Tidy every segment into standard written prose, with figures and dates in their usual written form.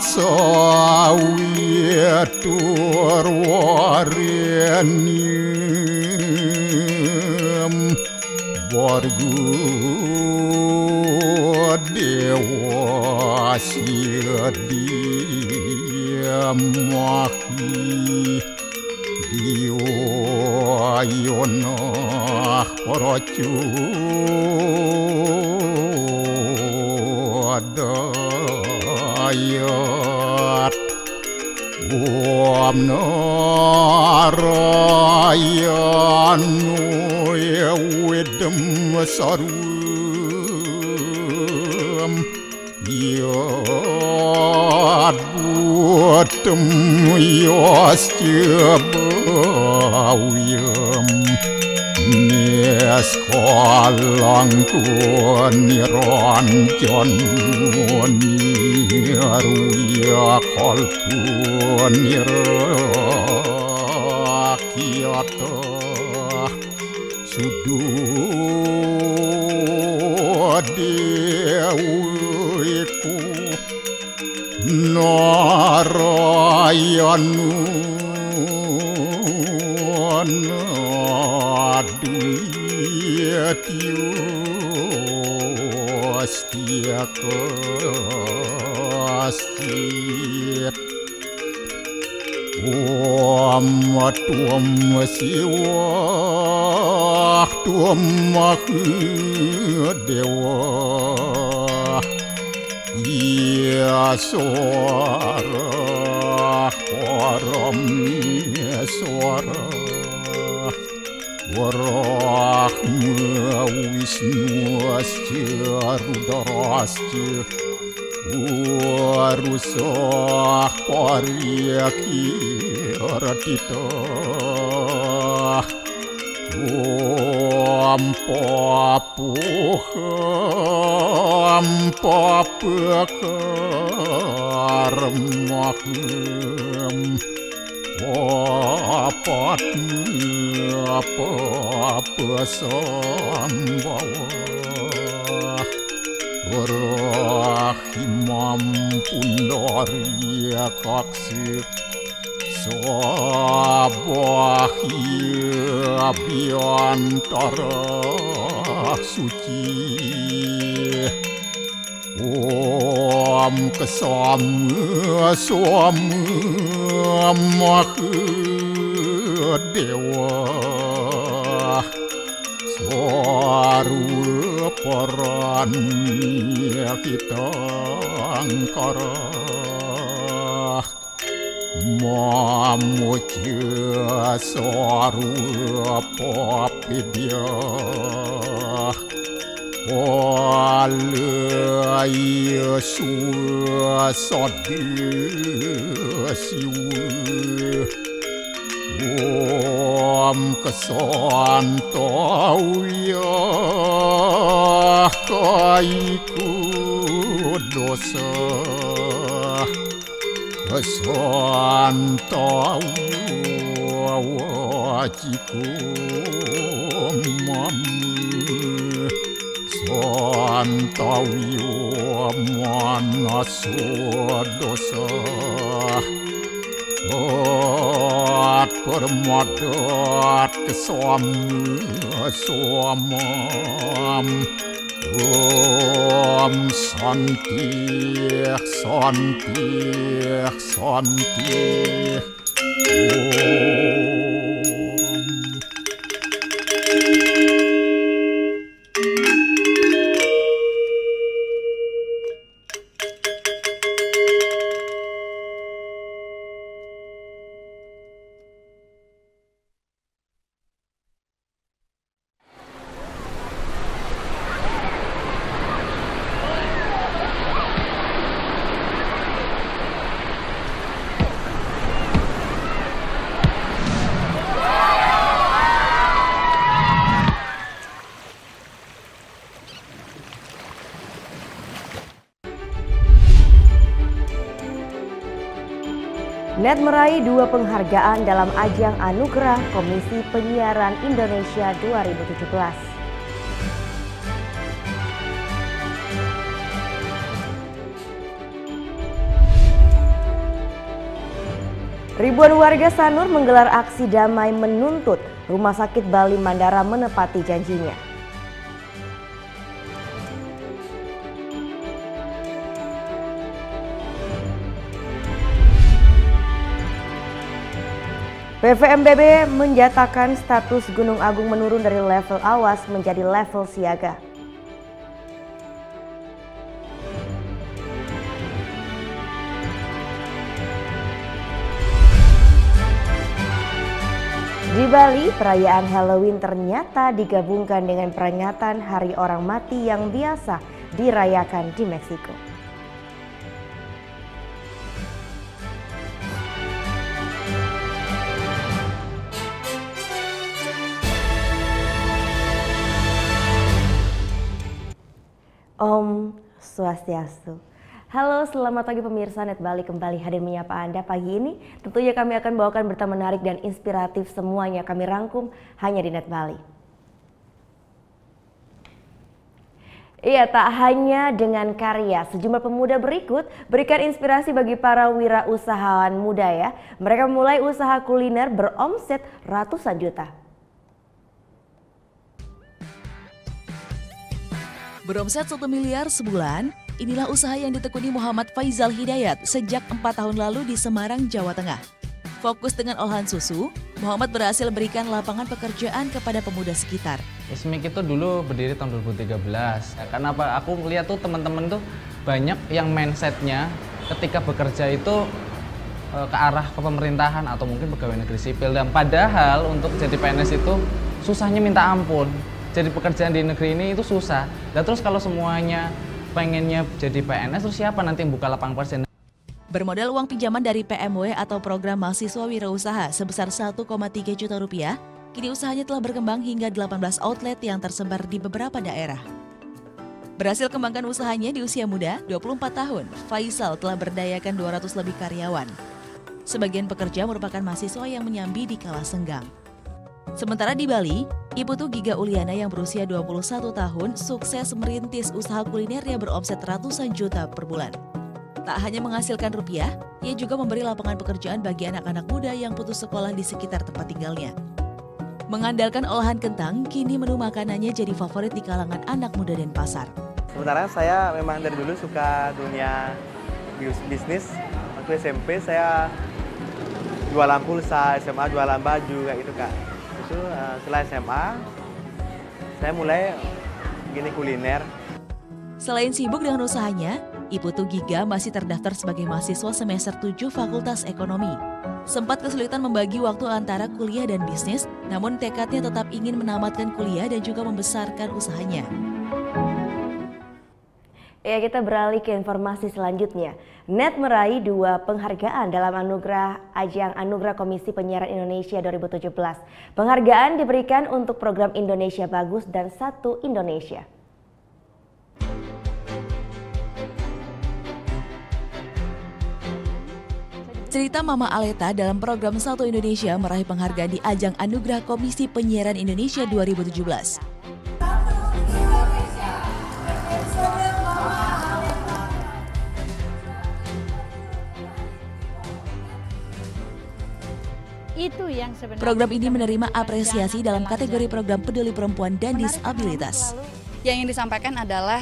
sawitur warenyem wargu dewa sidiamahi diwayonah paracu dayat Om narayanu ewedem sarum yad buatem yasjabawiyam Niaskolang niranjan niaruya kalku nirakyata sududewiku narayanu Astia kastit tuam siwa tuam dewa ia suara param suara Warahma Wisnu asca Rudrasca Warusah Paryakiratita Om Papuham Papakarmaham apa sambawa Rahimam pundarya kaksir sabahya biantara suci Om kesama dewa Swaru paranya kita angkara Mamuja swaru papidya Walaya suasadiasiwa Om kesantauya kaiku dosa kesantauya wajiku mamu santauya manasa dosa permadat kesamam Om santi Net meraih 2 penghargaan dalam ajang Anugerah Komisi Penyiaran Indonesia 2017. Ribuan warga Sanur menggelar aksi damai menuntut Rumah Sakit Bali Mandara menepati janjinya. PVMBG menyatakan status Gunung Agung menurun dari level awas menjadi level siaga. Di Bali, perayaan Halloween ternyata digabungkan dengan peringatan Hari Orang Mati yang biasa dirayakan di Meksiko. Om Swastiastu. Halo, selamat pagi pemirsa Net Bali, kembali hadir menyapa Anda pagi ini. Tentunya kami akan bawakan berita menarik dan inspiratif, semuanya kami rangkum hanya di Net Bali. Iya, tak hanya dengan karya, sejumlah pemuda berikut berikan inspirasi bagi para wirausahawan muda ya. Mereka memulai usaha kuliner beromset ratusan juta. Beromset 1 miliar sebulan, inilah usaha yang ditekuni Muhammad Faizal Hidayat sejak 4 tahun lalu di Semarang, Jawa Tengah. Fokus dengan olahan susu, Muhammad berhasil berikan lapangan pekerjaan kepada pemuda sekitar. Ismik itu dulu berdiri tahun 2013. Karena apa? Aku lihat tuh teman-teman tuh banyak yang mindsetnya ketika bekerja itu ke arah kepemerintahan atau mungkin pegawai negeri sipil. Dan padahal untuk jadi PNS itu susahnya minta ampun. Jadi pekerjaan di negeri ini itu susah. Dan terus kalau semuanya pengennya jadi PNS, terus siapa nanti yang buka lapangan kerja? Bermodal uang pinjaman dari PMW atau Program Mahasiswa Wirausaha sebesar 1,3 juta rupiah, kini usahanya telah berkembang hingga 18 outlet yang tersebar di beberapa daerah. Berhasil kembangkan usahanya di usia muda, 24 tahun, Faisal telah berdayakan 200 lebih karyawan. Sebagian pekerja merupakan mahasiswa yang menyambi di kala senggang. Sementara di Bali, Iputu Giga Uliana yang berusia 21 tahun sukses merintis usaha kulinernya beromset ratusan juta per bulan. Tak hanya menghasilkan rupiah, ia juga memberi lapangan pekerjaan bagi anak-anak muda yang putus sekolah di sekitar tempat tinggalnya. Mengandalkan olahan kentang, kini menu makanannya jadi favorit di kalangan anak muda dan pasar. Sementara saya memang dari dulu suka dunia bisnis. Waktu SMP saya jualan pulsa, SMA jualan baju kayak gitu Kak. Setelah SMA, saya mulai gini kuliner. Selain sibuk dengan usahanya, Iputu Giga masih terdaftar sebagai mahasiswa semester 7 Fakultas Ekonomi. Sempat kesulitan membagi waktu antara kuliah dan bisnis, namun tekadnya tetap ingin menamatkan kuliah dan juga membesarkan usahanya. Ya, kita beralih ke informasi selanjutnya. Net meraih 2 penghargaan dalam ajang Anugerah Komisi Penyiaran Indonesia 2017. Penghargaan diberikan untuk program Indonesia Bagus dan Satu Indonesia. Cerita Mama Aleta dalam program Satu Indonesia meraih penghargaan di ajang Anugerah Komisi Penyiaran Indonesia 2017. Program ini menerima apresiasi dalam kategori program peduli perempuan dan disabilitas. Yang ingin disampaikan adalah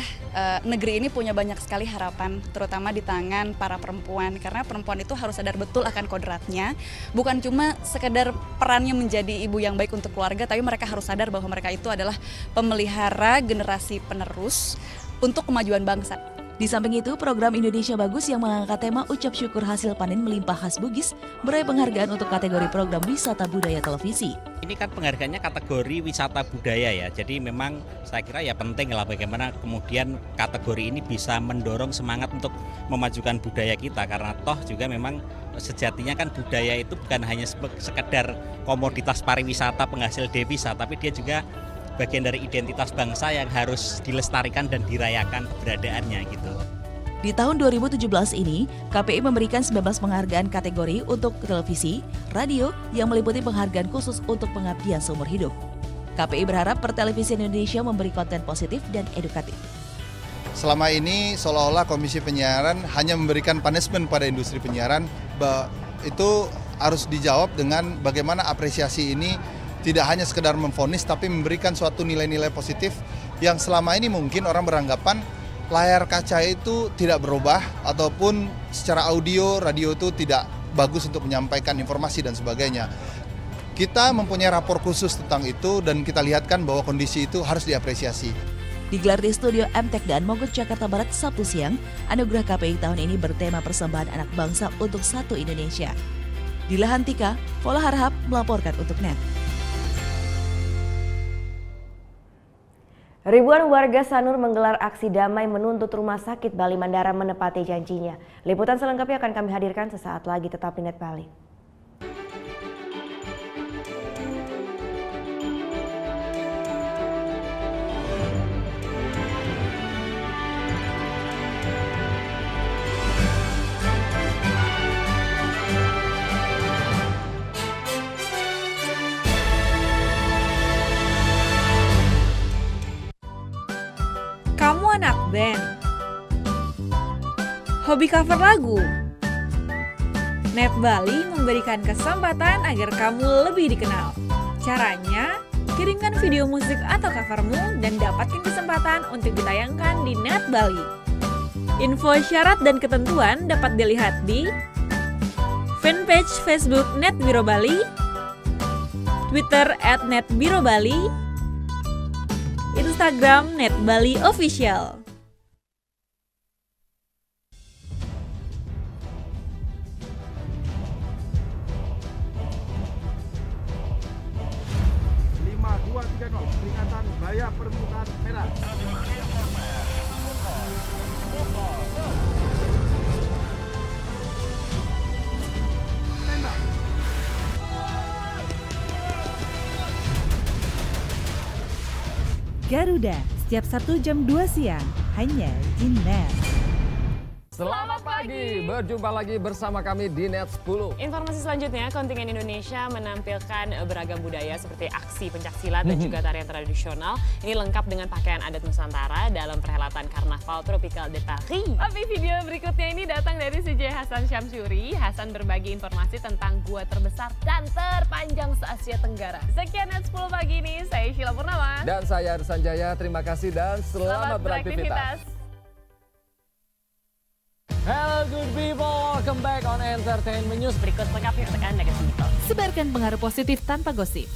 negeri ini punya banyak sekali harapan, terutama di tangan para perempuan. Karena perempuan itu harus sadar betul akan kodratnya, bukan cuma sekedar perannya menjadi ibu yang baik untuk keluarga, tapi mereka harus sadar bahwa mereka itu adalah pemelihara generasi penerus untuk kemajuan bangsa. Di samping itu, program Indonesia Bagus yang mengangkat tema Ucap Syukur Hasil Panen Melimpah Khas Bugis meraih penghargaan untuk kategori program wisata budaya televisi. Ini kan penghargaannya kategori wisata budaya ya, jadi memang saya kira ya penting lah bagaimana kemudian kategori ini bisa mendorong semangat untuk memajukan budaya kita, karena toh juga memang sejatinya kan budaya itu bukan hanya sekedar komoditas pariwisata penghasil devisa, tapi dia juga bagian dari identitas bangsa yang harus dilestarikan dan dirayakan keberadaannya gitu. Di tahun 2017 ini, KPI memberikan 19 penghargaan kategori untuk televisi, radio yang meliputi penghargaan khusus untuk pengabdian seumur hidup. KPI berharap Pertelevisian Indonesia memberi konten positif dan edukatif. Selama ini seolah-olah Komisi Penyiaran hanya memberikan punishment pada industri penyiaran, itu harus dijawab dengan bagaimana apresiasi ini tidak hanya sekedar memvonis tapi memberikan suatu nilai-nilai positif yang selama ini mungkin orang beranggapan layar kaca itu tidak berubah ataupun secara audio, radio itu tidak bagus untuk menyampaikan informasi dan sebagainya. Kita mempunyai rapor khusus tentang itu dan kita lihatkan bahwa kondisi itu harus diapresiasi. Digelar di studio MTEK dan Mogot Jakarta Barat Sabtu siang, Anugerah KPI tahun ini bertema persembahan anak bangsa untuk satu Indonesia. Dila Hantika, Pola Harhab melaporkan untuk NET. Ribuan warga Sanur menggelar aksi damai menuntut Rumah Sakit Bali Mandara menepati janjinya. Liputan selengkapnya akan kami hadirkan sesaat lagi, tetap di NET Bali. Kamu anak band, hobi cover lagu. NET Bali memberikan kesempatan agar kamu lebih dikenal. Caranya, kirimkan video musik atau covermu dan dapatkan kesempatan untuk ditayangkan di NET Bali. Info syarat dan ketentuan dapat dilihat di fanpage Facebook NET Biro Bali, Twitter @NETBiroBali, Instagram NET Bali Official. Peringatan bahaya permukaan merah. Garuda, setiap Sabtu jam 2 siang, hanya di NET. Selamat pagi, berjumpa lagi bersama kami di NET 10. Informasi selanjutnya, kontingen Indonesia menampilkan beragam budaya seperti aksi pencaksilat dan juga tarian tradisional. Ini lengkap dengan pakaian adat Nusantara dalam perhelatan Karnaval Tropical de Paris. Tapi video berikutnya ini datang dari CJ Hasan Syamsuri. Hasan berbagi informasi tentang gua terbesar dan terpanjang se-Asia Tenggara. Sekian NET 10 pagi ini, saya Sheila Purnama. Dan saya Arsan Jaya, terima kasih dan selamat beraktivitas. Hello good people, welcome back on Entertainment News. Berikut lengkapnya untuk Anda kesimpulan. Sebarkan pengaruh positif tanpa gosip.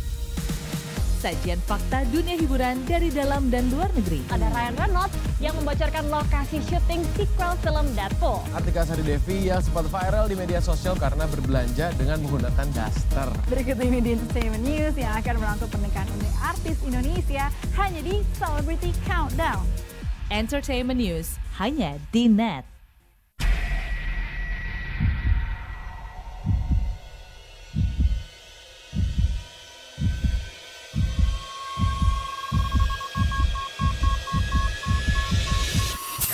Sajian fakta dunia hiburan dari dalam dan luar negeri. Ada Ryan Reynolds yang membocorkan lokasi syuting sequel film Deadpool. Artika Sari Devi yang sempat viral di media sosial karena berbelanja dengan menggunakan daster. Berikut ini di Entertainment News yang akan merangkum pernikahan unik artis Indonesia hanya di Celebrity Countdown. Entertainment News hanya di NET.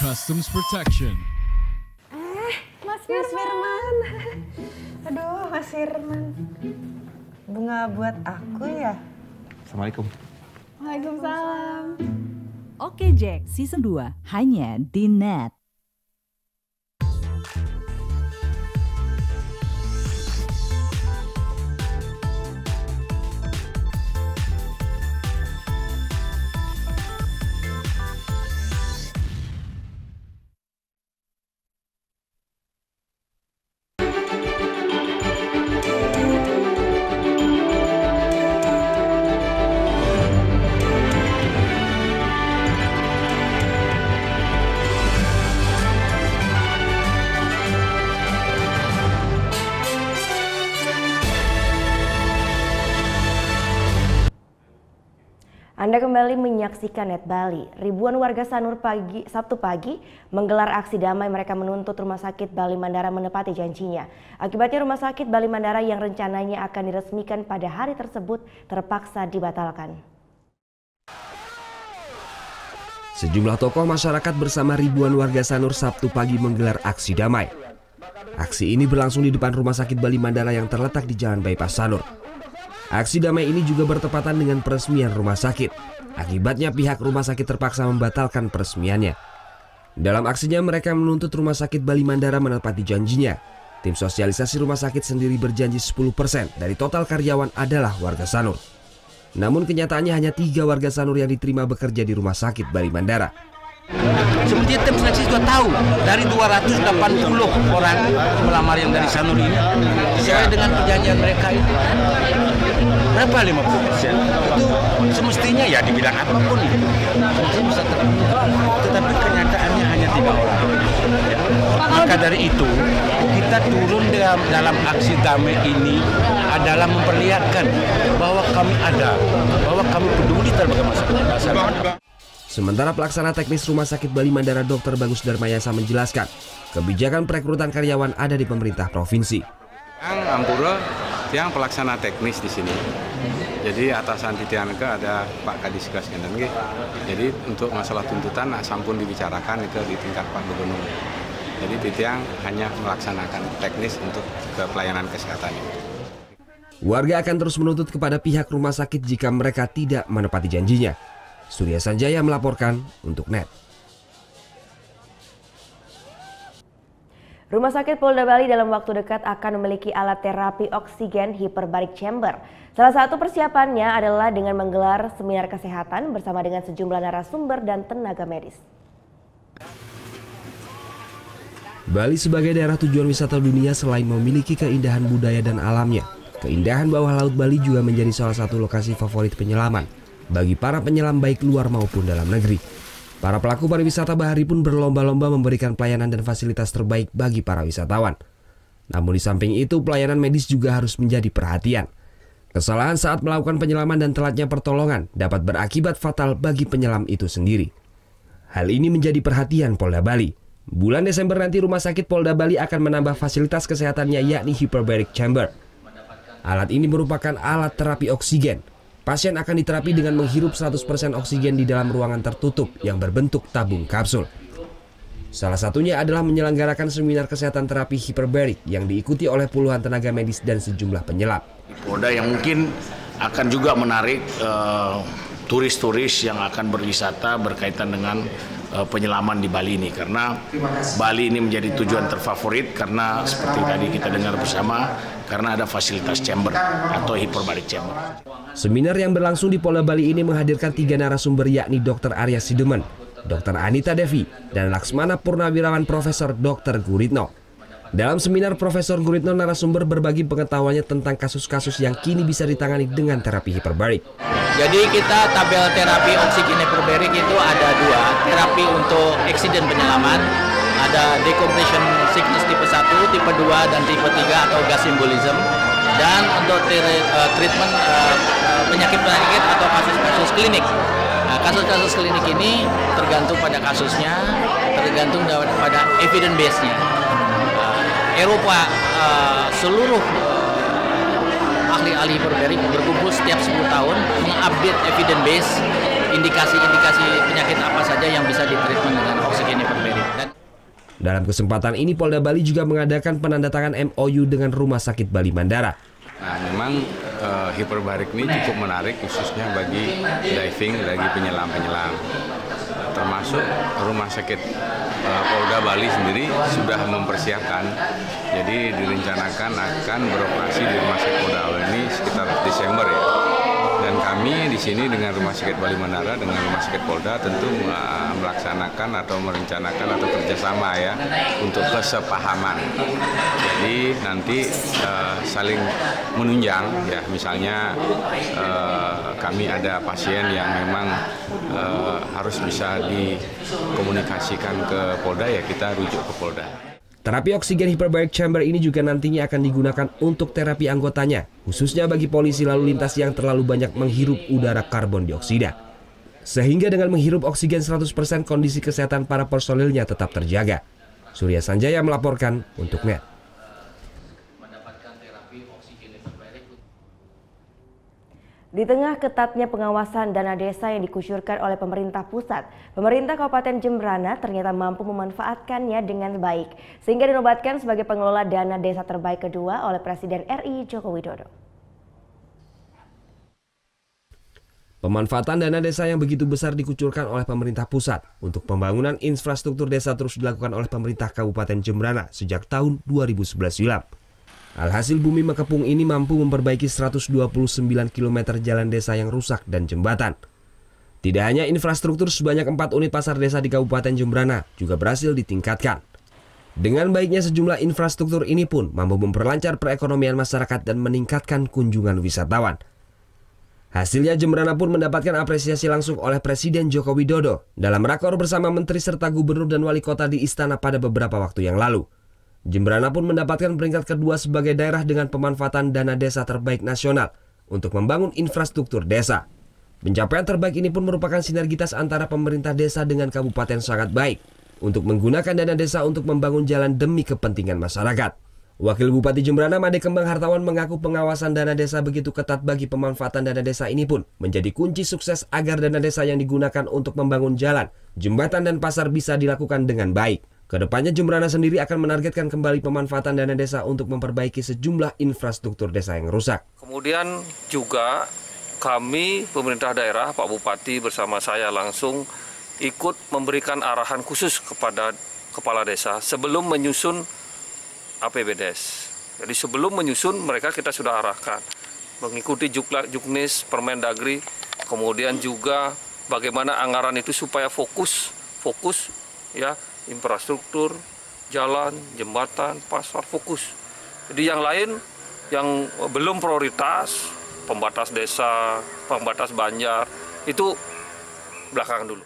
Customs Protection. Mas Firman. Aduh, Mas Firman. Bunga buat aku ya? Assalamualaikum. Waalaikumsalam. Oke Jack, Season 2 hanya di NET. Anda kembali menyaksikan NET Bali. Ribuan warga Sanur Sabtu pagi menggelar aksi damai. Mereka menuntut Rumah Sakit Bali Mandara menepati janjinya. Akibatnya Rumah Sakit Bali Mandara yang rencananya akan diresmikan pada hari tersebut terpaksa dibatalkan. Sejumlah tokoh masyarakat bersama ribuan warga Sanur Sabtu pagi menggelar aksi damai. Aksi ini berlangsung di depan Rumah Sakit Bali Mandara yang terletak di Jalan Bypass Sanur. Aksi damai ini juga bertepatan dengan peresmian rumah sakit. Akibatnya pihak rumah sakit terpaksa membatalkan peresmiannya. Dalam aksinya mereka menuntut Rumah Sakit Bali Mandara menepati janjinya. Tim sosialisasi rumah sakit sendiri berjanji 10% dari total karyawan adalah warga Sanur. Namun kenyataannya hanya 3 warga Sanur yang diterima bekerja di Rumah Sakit Bali Mandara. Sebenarnya tim seleksi juga tahu dari 280 orang pelamar yang dari Sanur ini sesuai dengan perjanjian mereka itu berapa 50%. Itu semestinya ya dibilang apapun itu bisa terpenuhi. Tetapi kenyataannya hanya 3 orang. Ya. Maka dari itu kita turun dalam aksi damai ini adalah memperlihatkan bahwa kami ada, bahwa kami peduli terhadap masyarakat. Sementara pelaksana teknis Rumah Sakit Bali Mandara Dr. Bagus Darmayasa menjelaskan, kebijakan perekrutan karyawan ada di pemerintah provinsi. Yang Ampura, yang pelaksana teknis di sini. Jadi atasan titian ke ada Pak Kadiskas Kendeng. Jadi untuk masalah tuntutan sampun dibicarakan itu di tingkat Pak Gubernur. Jadi titiang hanya melaksanakan teknis untuk ke pelayanan kesehatan ini. Warga akan terus menuntut kepada pihak rumah sakit jika mereka tidak menepati janjinya. Surya Sanjaya melaporkan untuk NET. Rumah Sakit Polda Bali dalam waktu dekat akan memiliki alat terapi oksigen hyperbaric chamber. Salah satu persiapannya adalah dengan menggelar seminar kesehatan bersama dengan sejumlah narasumber dan tenaga medis. Bali sebagai daerah tujuan wisata dunia selain memiliki keindahan budaya dan alamnya, keindahan bawah laut Bali juga menjadi salah satu lokasi favorit penyelaman bagi para penyelam baik luar maupun dalam negeri. Para pelaku pariwisata bahari pun berlomba-lomba memberikan pelayanan dan fasilitas terbaik bagi para wisatawan. Namun di samping itu pelayanan medis juga harus menjadi perhatian. Kesalahan saat melakukan penyelaman dan telatnya pertolongan dapat berakibat fatal bagi penyelam itu sendiri. Hal ini menjadi perhatian Polda Bali. Bulan Desember nanti Rumah Sakit Polda Bali akan menambah fasilitas kesehatannya yakni hyperbaric chamber. Alat ini merupakan alat terapi oksigen. Pasien akan diterapi dengan menghirup 100% oksigen di dalam ruangan tertutup yang berbentuk tabung kapsul. Salah satunya adalah menyelenggarakan seminar kesehatan terapi hyperbaric yang diikuti oleh puluhan tenaga medis dan sejumlah penyelam. Polda yang mungkin akan juga menarik turis-turis yang akan berwisata berkaitan dengan penyelaman di Bali ini, karena Bali ini menjadi tujuan terfavorit karena seperti tadi kita dengar bersama, karena ada fasilitas chamber atau hyperbaric chamber. Seminar yang berlangsung di Polda Bali ini menghadirkan 3 narasumber yakni Dr. Arya Sidemen, Dr. Anita Devi, dan Laksmana Purnawirawan Profesor Dr. Guritno. Dalam seminar Profesor Guritno narasumber berbagi pengetahuannya tentang kasus-kasus yang kini bisa ditangani dengan terapi hyperbaric. Jadi kita tabel terapi oksigen hyperbaric itu ada 2, terapi untuk accident penyelaman, ada decompression sickness tipe 1, tipe 2, dan tipe 3 atau gas embolism. Dan untuk treatment penyakit-penyakit atau kasus-kasus klinik. Nah, kasus-kasus klinik ini tergantung pada kasusnya, tergantung pada evidence base-nya. Eropa seluruh ahli-ahli hyperbaric berkumpul setiap 10 tahun mengupdate evidence base indikasi-indikasi penyakit apa saja yang bisa ditreatment dengan oksigen hyperbaric. Dalam kesempatan ini Polda Bali juga mengadakan penandatangan MOU dengan Rumah Sakit Bali Mandara. Nah, memang hyperbaric ini cukup menarik khususnya bagi diving, bagi penyelam-penyelam. Termasuk Rumah Sakit Polda Bali sendiri sudah mempersiapkan. Jadi direncanakan akan beroperasi di Rumah Sakit Polda Bali ini sekitar Desember ya. Dan kami di sini dengan Rumah Sakit Bali Mandara dengan Rumah Sakit Polda tentu melaksanakan atau merencanakan atau kerjasama ya untuk kesepahaman. Jadi nanti saling menunjang ya, misalnya kami ada pasien yang memang harus bisa dikomunikasikan ke Polda ya kita rujuk ke Polda. Terapi oksigen hyperbaric chamber ini juga nantinya akan digunakan untuk terapi anggotanya, khususnya bagi polisi lalu lintas yang terlalu banyak menghirup udara karbon dioksida. Sehingga dengan menghirup oksigen 100% kondisi kesehatan para personilnya tetap terjaga. Surya Sanjaya melaporkan untuk NET. Di tengah ketatnya pengawasan dana desa yang dikucurkan oleh pemerintah pusat, pemerintah Kabupaten Jembrana ternyata mampu memanfaatkannya dengan baik, sehingga dinobatkan sebagai pengelola dana desa terbaik kedua oleh Presiden RI Joko Widodo. Pemanfaatan dana desa yang begitu besar dikucurkan oleh pemerintah pusat untuk pembangunan infrastruktur desa terus dilakukan oleh pemerintah Kabupaten Jembrana sejak tahun 2011 silam. Alhasil Bumi Mekepung ini mampu memperbaiki 129 km jalan desa yang rusak dan jembatan. Tidak hanya infrastruktur, sebanyak 4 unit pasar desa di Kabupaten Jembrana juga berhasil ditingkatkan. Dengan baiknya sejumlah infrastruktur ini pun mampu memperlancar perekonomian masyarakat dan meningkatkan kunjungan wisatawan. Hasilnya Jembrana pun mendapatkan apresiasi langsung oleh Presiden Joko Widodo dalam rakor bersama menteri serta gubernur dan wali kota di istana pada beberapa waktu yang lalu. Jembrana pun mendapatkan peringkat kedua sebagai daerah dengan pemanfaatan dana desa terbaik nasional untuk membangun infrastruktur desa. Pencapaian terbaik ini pun merupakan sinergitas antara pemerintah desa dengan kabupaten sangat baik untuk menggunakan dana desa untuk membangun jalan demi kepentingan masyarakat. Wakil Bupati Jembrana Made Kembang Hartawan mengaku pengawasan dana desa begitu ketat bagi pemanfaatan dana desa ini pun menjadi kunci sukses agar dana desa yang digunakan untuk membangun jalan, jembatan dan pasar bisa dilakukan dengan baik. Kedepannya Jembrana sendiri akan menargetkan kembali pemanfaatan dana desa untuk memperbaiki sejumlah infrastruktur desa yang rusak. Kemudian juga kami pemerintah daerah, Pak Bupati bersama saya langsung ikut memberikan arahan khusus kepada kepala desa sebelum menyusun APBDes. Jadi sebelum menyusun mereka kita sudah arahkan mengikuti Juknis, Permendagri, kemudian juga bagaimana anggaran itu supaya fokus ya, infrastruktur, jalan, jembatan, pasar, fokus. Jadi yang lain yang belum prioritas, pembatas desa, pembatas banjar, itu belakangan dulu.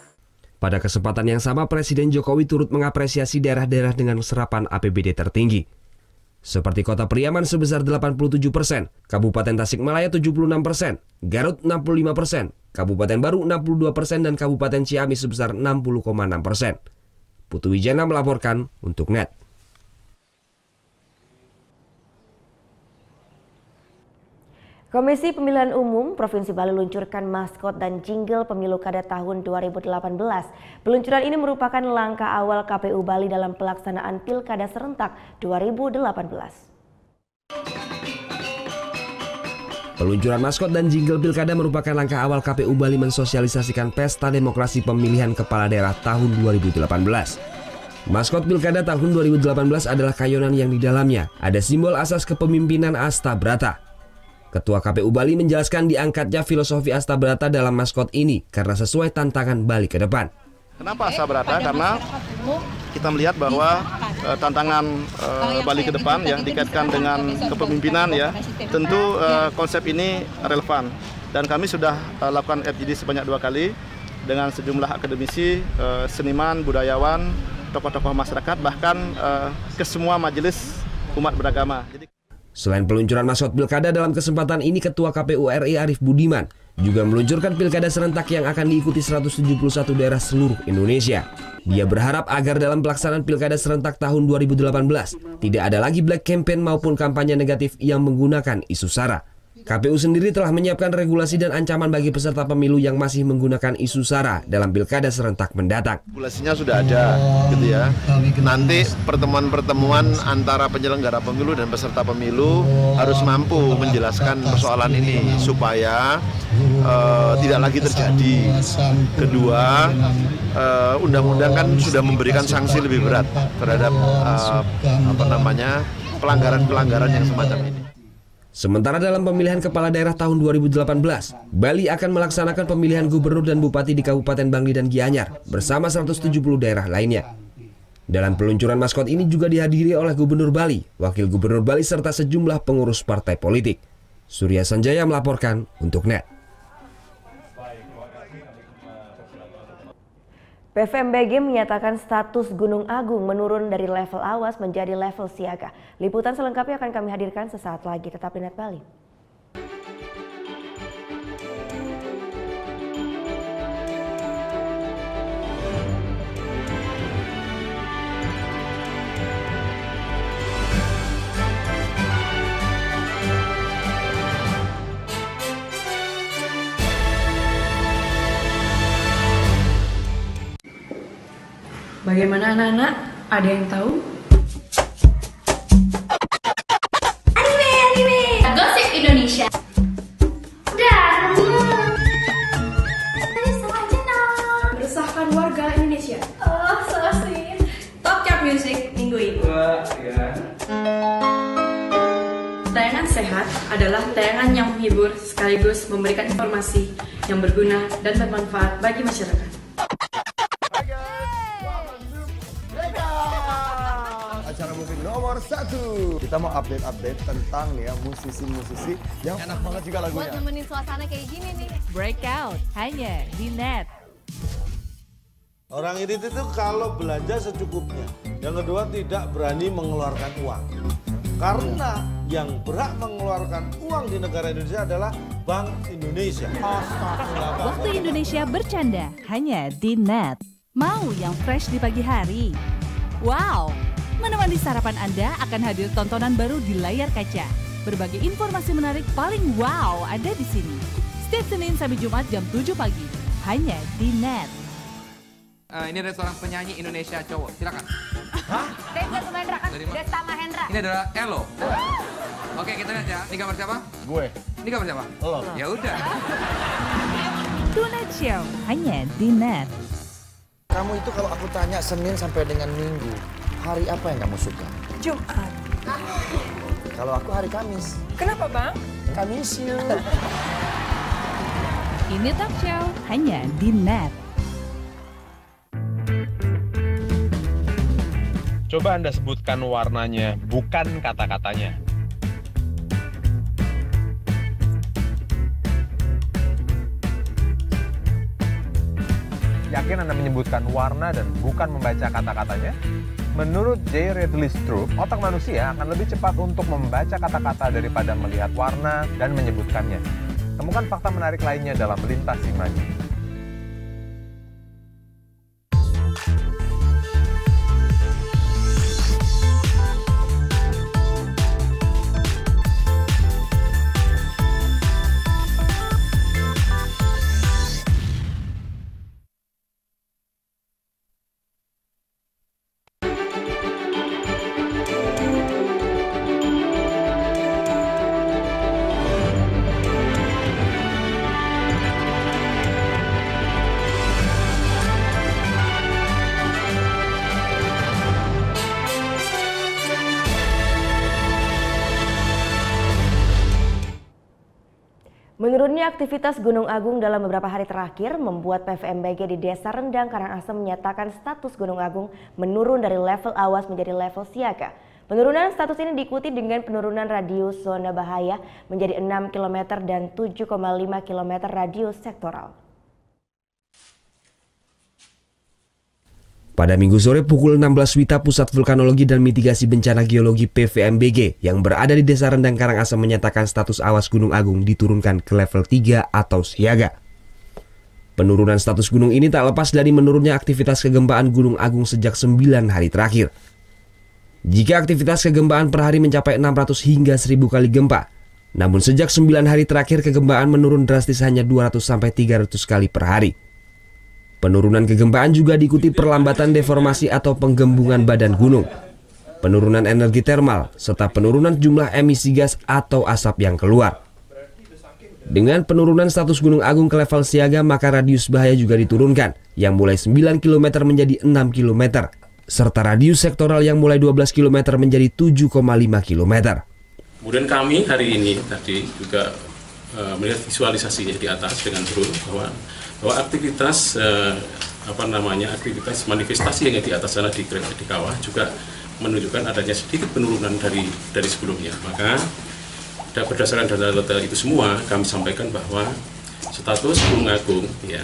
Pada kesempatan yang sama, Presiden Jokowi turut mengapresiasi daerah-daerah dengan serapan APBD tertinggi. Seperti Kota Priaman sebesar 87%, Kabupaten Tasikmalaya 76%, Garut 65%, Kabupaten Baru 62% dan Kabupaten Ciamis sebesar 60,6%. Putu Wijana melaporkan untuk NET. Komisi Pemilihan Umum Provinsi Bali luncurkan maskot dan jingle pemilu kada tahun 2018. Peluncuran ini merupakan langkah awal KPU Bali dalam pelaksanaan Pilkada serentak 2018. Peluncuran maskot dan jingle Pilkada merupakan langkah awal KPU Bali mensosialisasikan pesta demokrasi pemilihan kepala daerah tahun 2018. Maskot Pilkada tahun 2018 adalah kayonan yang di dalamnya ada simbol asas kepemimpinan Astabrata. Ketua KPU Bali menjelaskan diangkatnya filosofi Astabrata dalam maskot ini karena sesuai tantangan Bali ke depan. Kenapa Astabrata? Karena kita melihat bahwa tantangan Bali ke depan ya dikaitkan dengan kepemimpinan ya, tentu konsep ini relevan dan kami sudah lakukan FGD sebanyak 2 kali dengan sejumlah akademisi, seniman, budayawan, tokoh-tokoh masyarakat bahkan ke semua majelis umat beragama. Selain peluncuran maskot Pilkada dalam kesempatan ini, Ketua KPU RI Arief Budiman juga meluncurkan Pilkada serentak yang akan diikuti 171 daerah seluruh Indonesia. Dia berharap agar dalam pelaksanaan Pilkada serentak tahun 2018 tidak ada lagi black campaign maupun kampanye negatif yang menggunakan isu SARA. KPU sendiri telah menyiapkan regulasi dan ancaman bagi peserta pemilu yang masih menggunakan isu SARA dalam Pilkada serentak mendatang. Regulasinya sudah ada, gitu ya. Nanti pertemuan-pertemuan antara penyelenggara pemilu dan peserta pemilu harus mampu menjelaskan persoalan ini supaya tidak lagi terjadi. Kedua, undang-undang kan sudah memberikan sanksi lebih berat terhadap pelanggaran-pelanggaran yang semacam ini. Sementara dalam pemilihan kepala daerah tahun 2018, Bali akan melaksanakan pemilihan gubernur dan bupati di Kabupaten Bangli dan Gianyar bersama 170 daerah lainnya. Dalam peluncuran maskot ini juga dihadiri oleh Gubernur Bali, Wakil Gubernur Bali serta sejumlah pengurus partai politik. Surya Sanjaya melaporkan untuk NET. PVMBG menyatakan status Gunung Agung menurun dari level awas menjadi level siaga. Liputan selengkapnya akan kami hadirkan sesaat lagi. Tetap di NET Bali. Bagaimana anak-anak? Ada yang tahu? Anime! Gosip Indonesia. Tayangan sehat adalah tayangan yang menghibur sekaligus memberikan informasi yang berguna dan bermanfaat bagi masyarakat. Acara musik nomor 1. Kita mau update tentang nih ya musisi-musisi yang enak banget juga lagunya. Buat nemenin suasana kayak gini nih. Breakout hanya di Net. Orang irit itu kalau belanja secukupnya. Yang kedua tidak berani mengeluarkan uang. Karena yang berhak mengeluarkan uang di negara Indonesia adalah Bank Indonesia. Waktu Indonesia bercanda hanya di Net. Mau yang fresh di pagi hari? Wow! Menemani sarapan Anda akan hadir tontonan baru di layar kaca. Berbagai informasi menarik paling wow ada di sini. Setiap Senin sampai Jumat jam 7 pagi. Hanya di Net. Ini ada seorang penyanyi Indonesia cowok. Silakan. Hah? Desta Mahendra kan? Desta Mahendra. Ini adalah Elo. Oke, kita lihat ya. Ini gambar siapa? Gue. Ini gambar siapa? Lo. Ya udah. Tonight Show hanya di Net. Kamu itu kalau aku tanya Senin sampai dengan Minggu, hari apa yang kamu suka? Jumat. Kalau aku hari Kamis. Kenapa, Bang? Kamis you. Ini Talk Show hanya di Net. Coba Anda sebutkan warnanya, bukan kata-katanya. Yakin Anda menyebutkan warna dan bukan membaca kata-katanya? Menurut J. Ridley Stroop, otak manusia akan lebih cepat untuk membaca kata-kata daripada melihat warna dan menyebutkannya. Temukan fakta menarik lainnya dalam Lintas Imaji. Menurunnya aktivitas Gunung Agung dalam beberapa hari terakhir membuat PVMBG di Desa Rendang Karangasem menyatakan status Gunung Agung menurun dari level awas menjadi level siaga. Penurunan status ini diikuti dengan penurunan radius zona bahaya menjadi 6 km dan 7,5 km radius sektoral. Pada Minggu sore pukul 16 WITA Pusat Vulkanologi dan Mitigasi Bencana Geologi PVMBG yang berada di Desa Rendang Karangasem menyatakan status awas Gunung Agung diturunkan ke level 3 atau siaga. Penurunan status gunung ini tak lepas dari menurunnya aktivitas kegempaan Gunung Agung sejak 9 hari terakhir. Jika aktivitas kegempaan per hari mencapai 600 hingga 1000 kali gempa, namun sejak 9 hari terakhir kegempaan menurun drastis hanya 200 sampai 300 kali per hari. Penurunan kegempaan juga diikuti perlambatan deformasi atau penggembungan badan gunung, penurunan energi termal, serta penurunan jumlah emisi gas atau asap yang keluar. Dengan penurunan status Gunung Agung ke level siaga, maka radius bahaya juga diturunkan, yang mulai 9 km menjadi 6 km, serta radius sektoral yang mulai 12 km menjadi 7,5 km. Kemudian kami hari ini tadi juga melihat visualisasinya di atas dengan drone bahwa aktivitas aktivitas manifestasi yang di atas sana di kawah juga menunjukkan adanya sedikit penurunan dari sebelumnya. Maka berdasarkan data-data itu semua kami sampaikan bahwa status Gunung Agung ya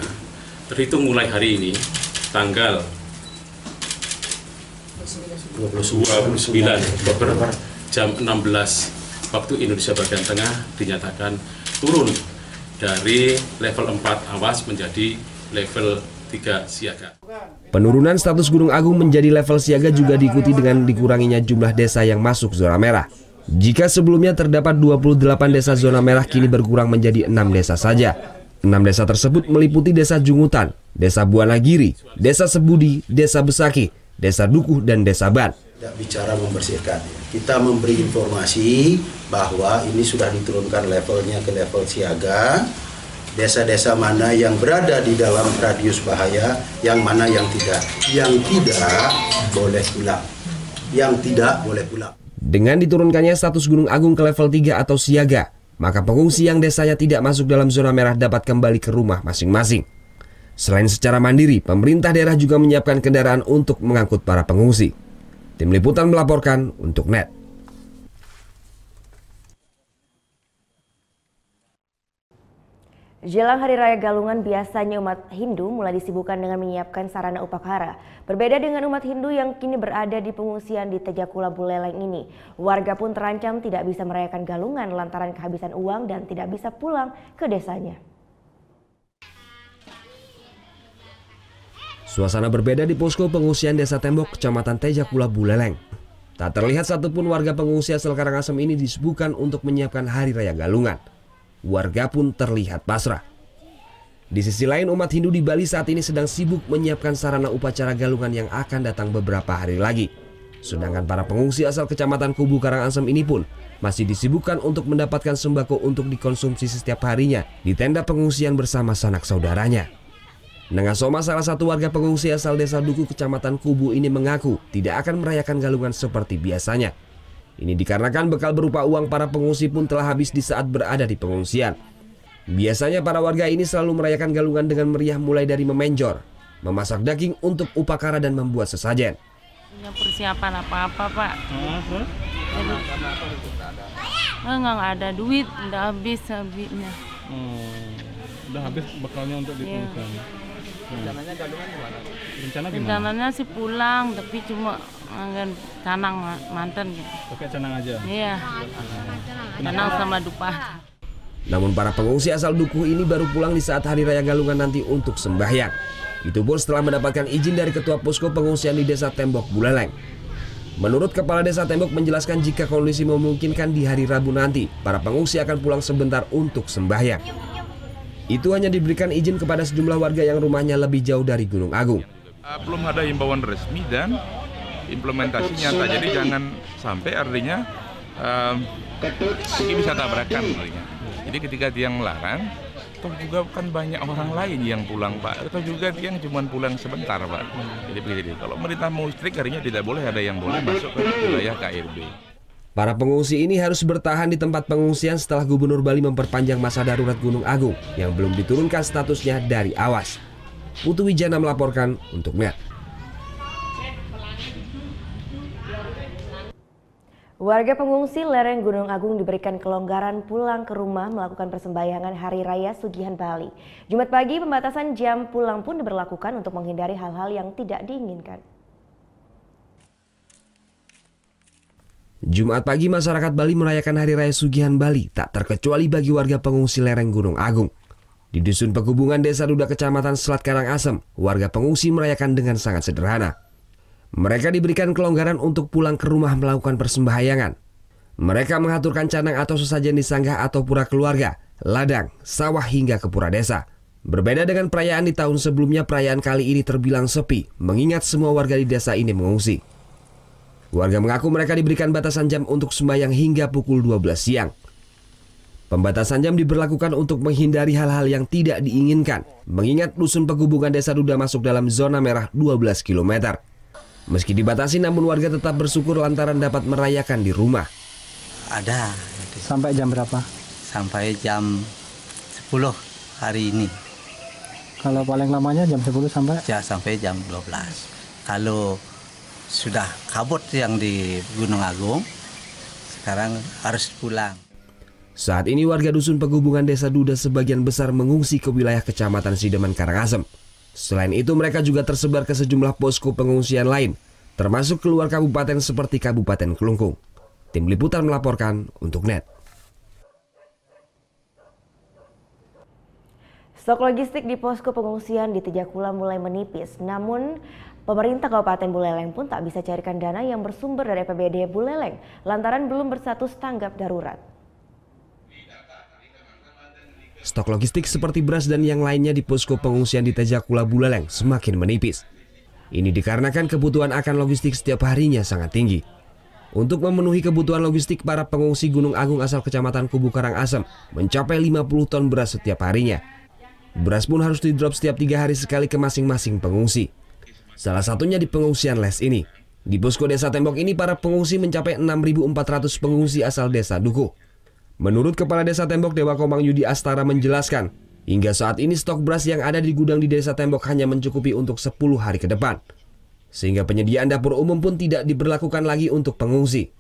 terhitung mulai hari ini tanggal 29 Oktober jam 16 waktu Indonesia bagian tengah dinyatakan turun dari level 4 awas menjadi level 3 siaga. Penurunan status Gunung Agung menjadi level siaga juga diikuti dengan dikuranginya jumlah desa yang masuk zona merah. Jika sebelumnya terdapat 28 desa zona merah, kini berkurang menjadi 6 desa saja. 6 desa tersebut meliputi Desa Jungutan, Desa Buanagiri, Desa Sebudi, Desa Besaki, Desa Dukuh, dan Desa Ban. Tidak bicara membersihkan, kita memberi informasi bahwa ini sudah diturunkan levelnya ke level siaga. Desa-desa mana yang berada di dalam radius bahaya, yang mana yang tidak. Yang tidak boleh pulang. yang tidak boleh pulang. Dengan diturunkannya status Gunung Agung ke level 3 atau siaga, maka pengungsi yang desanya tidak masuk dalam zona merah dapat kembali ke rumah masing-masing. Selain secara mandiri, pemerintah daerah juga menyiapkan kendaraan untuk mengangkut para pengungsi. Tim Liputan melaporkan untuk NET. Jelang Hari Raya Galungan, biasanya umat Hindu mulai disibukkan dengan menyiapkan sarana upakara. Berbeda dengan umat Hindu yang kini berada di pengungsian di Tejakula Buleleng ini, warga pun terancam tidak bisa merayakan Galungan lantaran kehabisan uang dan tidak bisa pulang ke desanya. Suasana berbeda di posko pengungsian Desa Tembok, Kecamatan Tejakula Buleleng. Tak terlihat satupun warga pengungsi asal Karangasem ini disibukkan untuk menyiapkan Hari Raya Galungan. Warga pun terlihat pasrah. Di sisi lain, umat Hindu di Bali saat ini sedang sibuk menyiapkan sarana upacara Galungan yang akan datang beberapa hari lagi. Sedangkan para pengungsi asal Kecamatan Kubu Karangasem ini pun masih disibukkan untuk mendapatkan sembako untuk dikonsumsi setiap harinya di tenda pengungsian bersama sanak saudaranya. Nengasoma, salah satu warga pengungsi asal Desa Duku Kecamatan Kubu ini mengaku tidak akan merayakan Galungan seperti biasanya. Ini dikarenakan bekal berupa uang para pengungsi pun telah habis di saat berada di pengungsian. Biasanya para warga ini selalu merayakan Galungan dengan meriah mulai dari memenjor, memasak daging untuk upakara dan membuat sesajen. Punya persiapan apa-apa, Pak. Jadi, nggak ada duit, udah habis habisnya. Udah habis bekalnya untuk di pengungsian. Rencananya Galungan gimana? Rencananya sih pulang, tapi cuma canang mantan gitu. Pakai canang aja? Iya, canang sama dupa. Namun para pengungsi asal Dukuh ini baru pulang di saat Hari Raya Galungan nanti untuk sembahyang. Itu pun setelah mendapatkan izin dari Ketua Posko Pengungsian di Desa Tembok Buleleng. Menurut Kepala Desa Tembok menjelaskan jika kondisi memungkinkan di hari Rabu nanti, para pengungsi akan pulang sebentar untuk sembahyang. Itu hanya diberikan izin kepada sejumlah warga yang rumahnya lebih jauh dari Gunung Agung. Belum ada himbauan resmi dan implementasi nyata, jadi jangan sampai artinya ini bisa tabrakan artinya. Jadi ketika dia melarang, toh juga kan banyak orang lain yang pulang, Pak. Atau juga dia yang cuma pulang sebentar, Pak. Jadi begitu. Kalau pemerintah mau strict artinya tidak boleh ada yang boleh masuk ke wilayah KRB. Para pengungsi ini harus bertahan di tempat pengungsian setelah Gubernur Bali memperpanjang masa darurat Gunung Agung yang belum diturunkan statusnya dari awas. Putu Wijana melaporkan untuk NET. Warga pengungsi lereng Gunung Agung diberikan kelonggaran pulang ke rumah melakukan persembahyangan Hari Raya Sugihan Bali. Jumat pagi pembatasan jam pulang pun diberlakukan untuk menghindari hal-hal yang tidak diinginkan. Jumat pagi masyarakat Bali merayakan Hari Raya Sugihan Bali tak terkecuali bagi warga pengungsi lereng Gunung Agung. Di Dusun Pegubungan Desa Duda Kecamatan Selat Karangasem, warga pengungsi merayakan dengan sangat sederhana. Mereka diberikan kelonggaran untuk pulang ke rumah melakukan persembahyangan. Mereka mengaturkan canang atau sesajen di sanggah atau pura keluarga, ladang, sawah hingga ke pura desa. Berbeda dengan perayaan di tahun sebelumnya, perayaan kali ini terbilang sepi, mengingat semua warga di desa ini mengungsi. Warga mengaku mereka diberikan batasan jam untuk sembahyang hingga pukul 12 siang. Pembatasan jam diberlakukan untuk menghindari hal-hal yang tidak diinginkan, mengingat Dusun Pegubungan Desa Duda masuk dalam zona merah 12 km. Meski dibatasi, namun warga tetap bersyukur lantaran dapat merayakan di rumah. Ada. Sampai jam berapa? Sampai jam 10 hari ini. Kalau paling lamanya jam 10 sampai? Ya, sampai jam 12. Kalau sudah kabut yang di Gunung Agung, sekarang harus pulang. Saat ini warga Dusun Pegubungan Desa Duda sebagian besar mengungsi ke wilayah Kecamatan Sideman Karangasem. Selain itu mereka juga tersebar ke sejumlah posko pengungsian lain, termasuk keluar kabupaten seperti Kabupaten Kelungkung. Tim Liputan melaporkan untuk NET. Stok logistik di posko pengungsian di Tejakula mulai menipis, namun pemerintah Kabupaten Buleleng pun tak bisa carikan dana yang bersumber dari APBD Buleleng lantaran belum berstatus tanggap darurat. Stok logistik seperti beras dan yang lainnya di posko pengungsian di Tejakula Buleleng semakin menipis. Ini dikarenakan kebutuhan akan logistik setiap harinya sangat tinggi. Untuk memenuhi kebutuhan logistik, para pengungsi Gunung Agung asal Kecamatan Kubu Karangasem mencapai 50 ton beras setiap harinya. Beras pun harus didrop setiap 3 hari sekali ke masing-masing pengungsi. Salah satunya di pengungsian Les ini. Di posko Desa Tembok ini para pengungsi mencapai 6.400 pengungsi asal Desa Dukuh. Menurut Kepala Desa Tembok Dewa Komang Yudi Astara menjelaskan, hingga saat ini stok beras yang ada di gudang di Desa Tembok hanya mencukupi untuk 10 hari ke depan. Sehingga penyediaan dapur umum pun tidak diberlakukan lagi untuk pengungsi.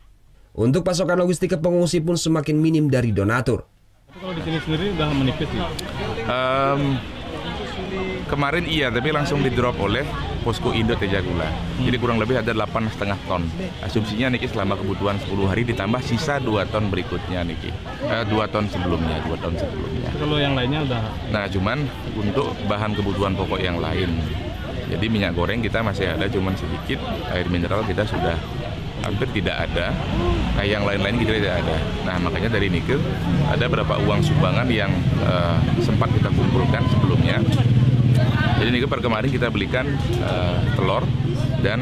Untuk pasokan logistik ke pengungsi pun semakin minim dari donatur. Kalau di sini sendiri udah menipis ya? Kemarin iya, tapi langsung di-drop oleh Posko Indo Tejagula. Jadi kurang lebih ada 8,5 ton. Asumsinya Niki selama kebutuhan 10 hari ditambah sisa 2 ton berikutnya Niki. 2 ton sebelumnya. Kalau yang lainnya udah? Nah, cuman untuk bahan kebutuhan pokok yang lain. Jadi minyak goreng kita masih ada cuman sedikit, air mineral kita sudah hampir tidak ada. Nah, yang lain-lain kita tidak ada. Nah, makanya dari Niki ada beberapa uang sumbangan yang sempat kita kumpulkan sebelumnya. Jadi ini per kemarin kita belikan telur dan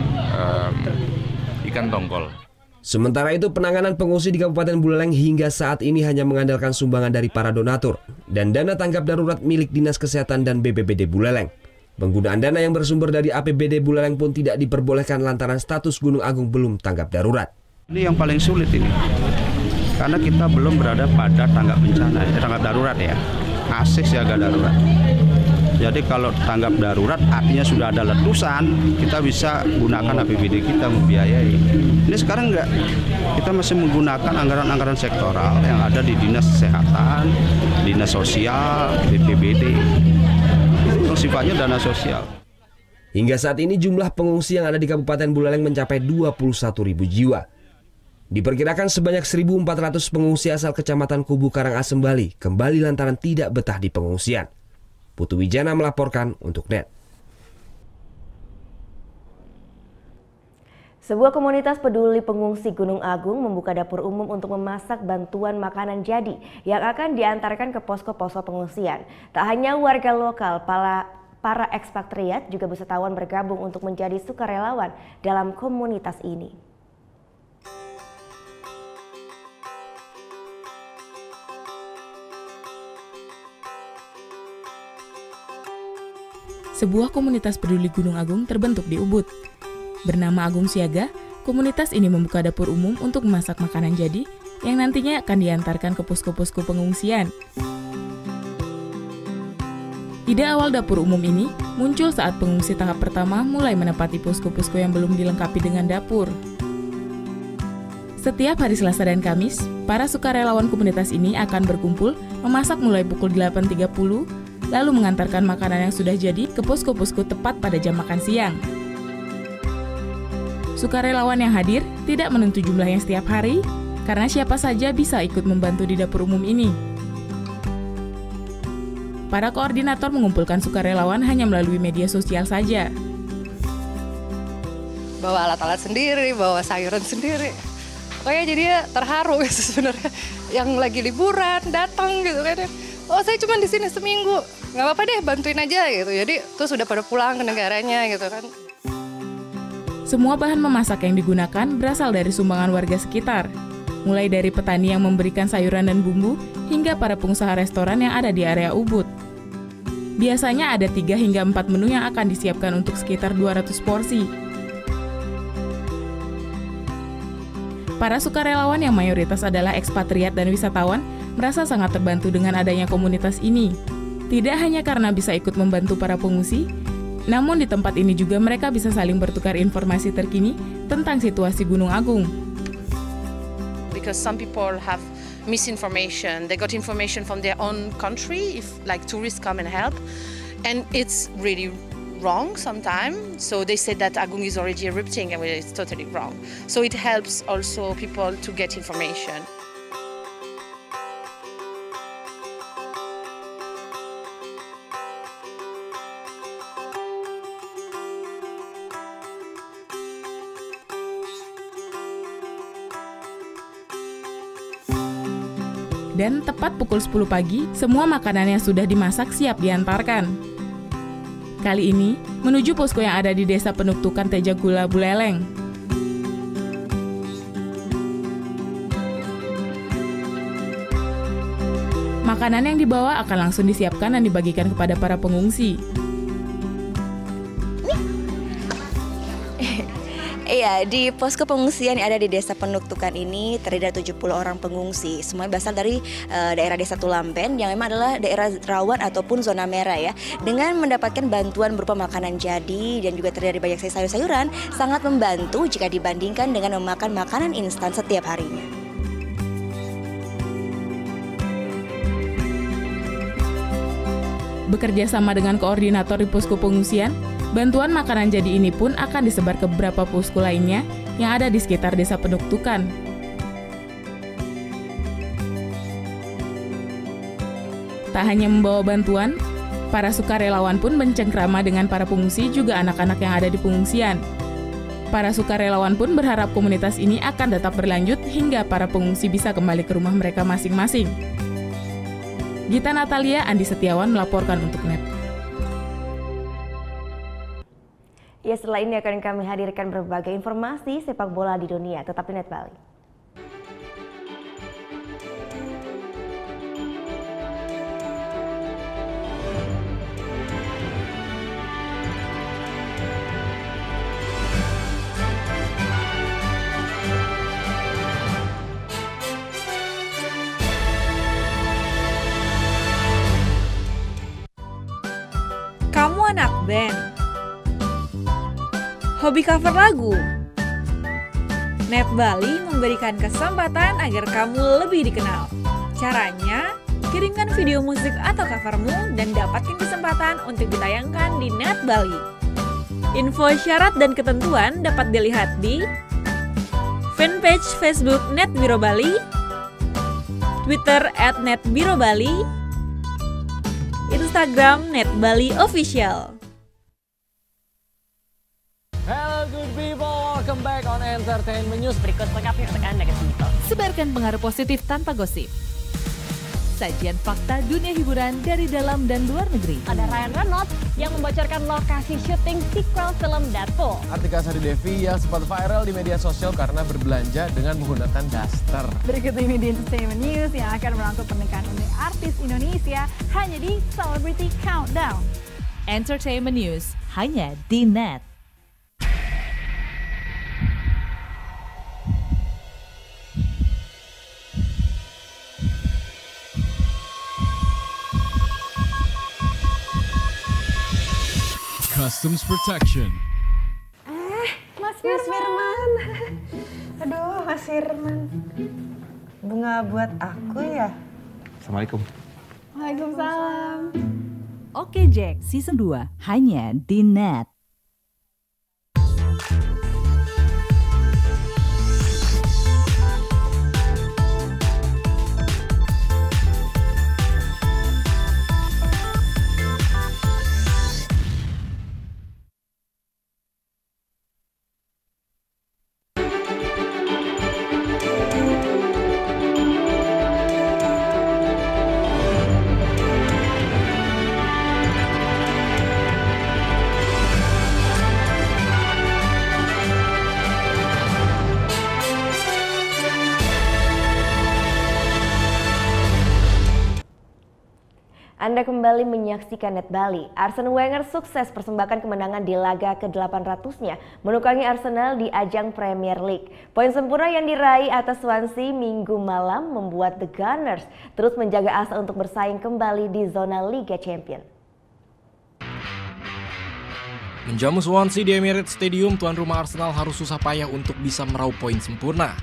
ikan tongkol. Sementara itu penanganan pengungsi di Kabupaten Buleleng hingga saat ini hanya mengandalkan sumbangan dari para donatur dan dana tanggap darurat milik Dinas Kesehatan dan BPBD Buleleng. Penggunaan dana yang bersumber dari APBD Buleleng pun tidak diperbolehkan lantaran status Gunung Agung belum tanggap darurat. Ini yang paling sulit ini, karena kita belum berada pada tanggap bencana, tanggap darurat ya, asik siaga darurat. Jadi kalau tanggap darurat artinya sudah ada letusan, kita bisa gunakan APBD kita membiayai. Ini sekarang enggak, kita masih menggunakan anggaran-anggaran sektoral yang ada di Dinas Kesehatan, Dinas Sosial, BPBD. Itu sifatnya dana sosial. Hingga saat ini jumlah pengungsi yang ada di Kabupaten Buleleng mencapai 21.000 jiwa. Diperkirakan sebanyak 1.400 pengungsi asal Kecamatan Kubu Karangasem Bali kembali lantaran tidak betah di pengungsian. Putu Wijana melaporkan untuk NET. Sebuah komunitas peduli pengungsi Gunung Agung membuka dapur umum untuk memasak bantuan makanan jadi yang akan diantarkan ke posko-posko pengungsian. Tak hanya warga lokal, para ekspatriat juga wisatawan bergabung untuk menjadi sukarelawan dalam komunitas ini. Sebuah komunitas peduli Gunung Agung terbentuk di Ubud. Bernama Agung Siaga, komunitas ini membuka dapur umum untuk memasak makanan jadi yang nantinya akan diantarkan ke posko-posko pengungsian. Ide awal dapur umum ini muncul saat pengungsi tahap pertama mulai menempati posko-posko yang belum dilengkapi dengan dapur. Setiap hari Selasa dan Kamis, para sukarelawan komunitas ini akan berkumpul memasak mulai pukul 8.30 lalu mengantarkan makanan yang sudah jadi ke posko-posko tepat pada jam makan siang. Sukarelawan yang hadir tidak menentu jumlahnya setiap hari, karena siapa saja bisa ikut membantu di dapur umum ini. Para koordinator mengumpulkan sukarelawan hanya melalui media sosial saja. Bawa alat-alat sendiri, bawa sayuran sendiri. Pokoknya jadi terharu sebenarnya. Yang lagi liburan, datang gitu kan. Oh saya cuma di sini seminggu, nggak apa-apa deh bantuin aja gitu. Jadi terus udah pada pulang ke negaranya gitu kan. Semua bahan memasak yang digunakan berasal dari sumbangan warga sekitar. Mulai dari petani yang memberikan sayuran dan bumbu, hingga para pengusaha restoran yang ada di area Ubud. Biasanya ada 3 hingga 4 menu yang akan disiapkan untuk sekitar 200 porsi. Para sukarelawan yang mayoritas adalah ekspatriat dan wisatawan merasa sangat terbantu dengan adanya komunitas ini. Tidak hanya karena bisa ikut membantu para pengungsi, namun di tempat ini juga mereka bisa saling bertukar informasi terkini tentang situasi Gunung Agung. Because some people have misinformation, they got information from their own country, if like tourists come and help, and it's really wrong sometimes. So they said that Agung is already erupting, and it's totally wrong. So it helps also people to get information. Dan tepat pukul 10 pagi, semua makanan yang sudah dimasak siap diantarkan. Kali ini, menuju posko yang ada di Desa Penuktukan Tejagula, Buleleng. Makanan yang dibawa akan langsung disiapkan dan dibagikan kepada para pengungsi. Ya, di posko pengungsian yang ada di Desa Penuktukan ini terdiri dari 70 orang pengungsi. Semuanya berasal dari daerah Desa Tulamben yang memang adalah daerah rawan ataupun zona merah ya. Dengan mendapatkan bantuan berupa makanan jadi dan juga terdiri dari banyak sayur-sayuran, sangat membantu jika dibandingkan dengan memakan makanan instan setiap harinya. Bekerja sama dengan koordinator di posko pengungsian, bantuan makanan jadi ini pun akan disebar ke beberapa posko lainnya yang ada di sekitar Desa Penuktukan. Tak hanya membawa bantuan, para sukarelawan pun bercengkrama dengan para pengungsi juga anak-anak yang ada di pengungsian. Para sukarelawan pun berharap komunitas ini akan tetap berlanjut hingga para pengungsi bisa kembali ke rumah mereka masing-masing. Gita Natalia, Andi Setiawan melaporkan untuk NET. Ya, setelah ini akan kami hadirkan berbagai informasi sepak bola di dunia. Tetap di NET Bali. Kamu anak band? Hobi cover lagu? NET Bali memberikan kesempatan agar kamu lebih dikenal. Caranya, kirimkan video musik atau covermu dan dapatkan kesempatan untuk ditayangkan di NET Bali. Info syarat dan ketentuan dapat dilihat di fanpage Facebook NET Biro Bali, Twitter @NETBiroBali, Instagram NET Bali Official. Hello good people, welcome back on Entertainment News. Berikut lengkapnya untuk Anda kesimpulan. Sebarkan pengaruh positif tanpa gosip. Sajian fakta dunia hiburan dari dalam dan luar negeri. Ada Ryan Reynolds yang membocorkan lokasi syuting sequel film Deadpool. Artika Sari Devi yang sempat viral di media sosial karena berbelanja dengan menggunakan daster. Berikut ini di Entertainment News yang akan merangkum pernikahan unik artis Indonesia hanya di Celebrity Countdown. Entertainment News hanya di NET. Customs Protection. Mas Firman. Aduh, Mas Firman. Bunga buat aku ya? Assalamualaikum. Waalaikumsalam. Oke Jack, Season 2 hanya di NET. Anda kembali menyaksikan NET Bali. Arsene Wenger sukses persembahkan kemenangan di laga ke-800-nya menukangi Arsenal di ajang Premier League. Poin sempurna yang diraih atas Swansea Minggu malam membuat The Gunners terus menjaga asa untuk bersaing kembali di zona Liga Champions. Menjamu Swansea di Emirates Stadium, tuan rumah Arsenal harus susah payah untuk bisa meraup poin sempurna.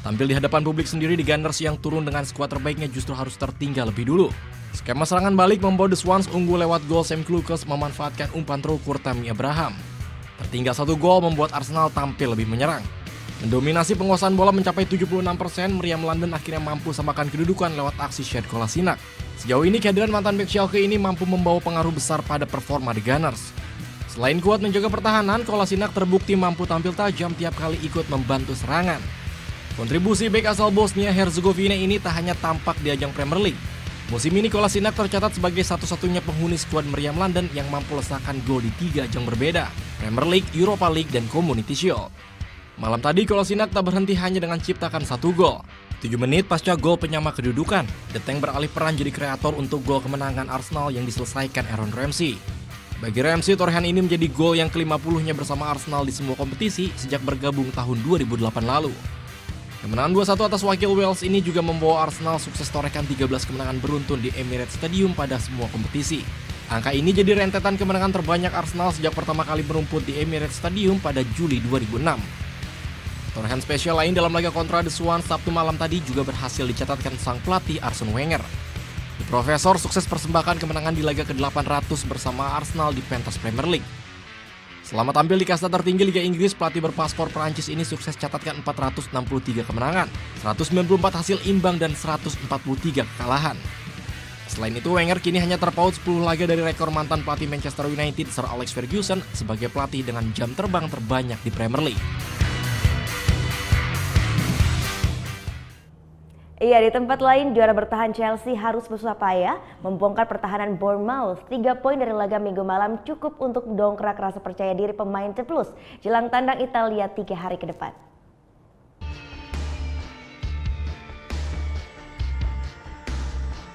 Tampil di hadapan publik sendiri, The Gunners yang turun dengan skuad terbaiknya justru harus tertinggal lebih dulu. Skema serangan balik membawa The Swans unggul lewat gol Sam Klukes memanfaatkan umpan terukur Tammy Abraham. Tertinggal 1 gol membuat Arsenal tampil lebih menyerang. Mendominasi penguasaan bola mencapai 76%, meriam London akhirnya mampu samakan kedudukan lewat aksi Sead Kolasinac. Sejauh ini kehadiran mantan bek Schalke ini mampu membawa pengaruh besar pada performa The Gunners. Selain kuat menjaga pertahanan, Kolasinac terbukti mampu tampil tajam tiap kali ikut membantu serangan. Kontribusi bek asal Bosnia-Herzegovina ini tak hanya tampak di ajang Premier League. Musim ini Kolasinac tercatat sebagai satu-satunya penghuni skuad meriam London yang mampu lesakan gol di 3 ajang berbeda, Premier League, Europa League, dan Community Shield. Malam tadi Kolasinac tak berhenti hanya dengan ciptakan 1 gol. 7 menit pasca gol penyama kedudukan, The Tank beralih peran jadi kreator untuk gol kemenangan Arsenal yang diselesaikan Aaron Ramsey. Bagi Ramsey, torehan ini menjadi gol yang ke-50-nya bersama Arsenal di semua kompetisi sejak bergabung tahun 2008 lalu. Kemenangan 2-1 atas wakil Wales ini juga membawa Arsenal sukses torehkan 13 kemenangan beruntun di Emirates Stadium pada semua kompetisi. Angka ini jadi rentetan kemenangan terbanyak Arsenal sejak pertama kali merumput di Emirates Stadium pada Juli 2006. Torehan spesial lain dalam laga kontra The Swans Sabtu malam tadi juga berhasil dicatatkan sang pelatih Arsene Wenger. The Professor sukses persembahkan kemenangan di laga ke-800 bersama Arsenal di pentas Premier League. Selama tampil di kasta tertinggi Liga Inggris, pelatih berpaspor Perancis ini sukses catatkan 463 kemenangan, 194 hasil imbang dan 143 kekalahan. Selain itu, Wenger kini hanya terpaut 10 laga dari rekor mantan pelatih Manchester United Sir Alex Ferguson sebagai pelatih dengan jam terbang terbanyak di Premier League. Iya, di tempat lain juara bertahan Chelsea harus bersusah payah membongkar pertahanan Bournemouth. 3 poin dari laga Minggu malam cukup untuk mendongkrak rasa percaya diri pemain The Blues jelang tandang Italia 3 hari ke depan.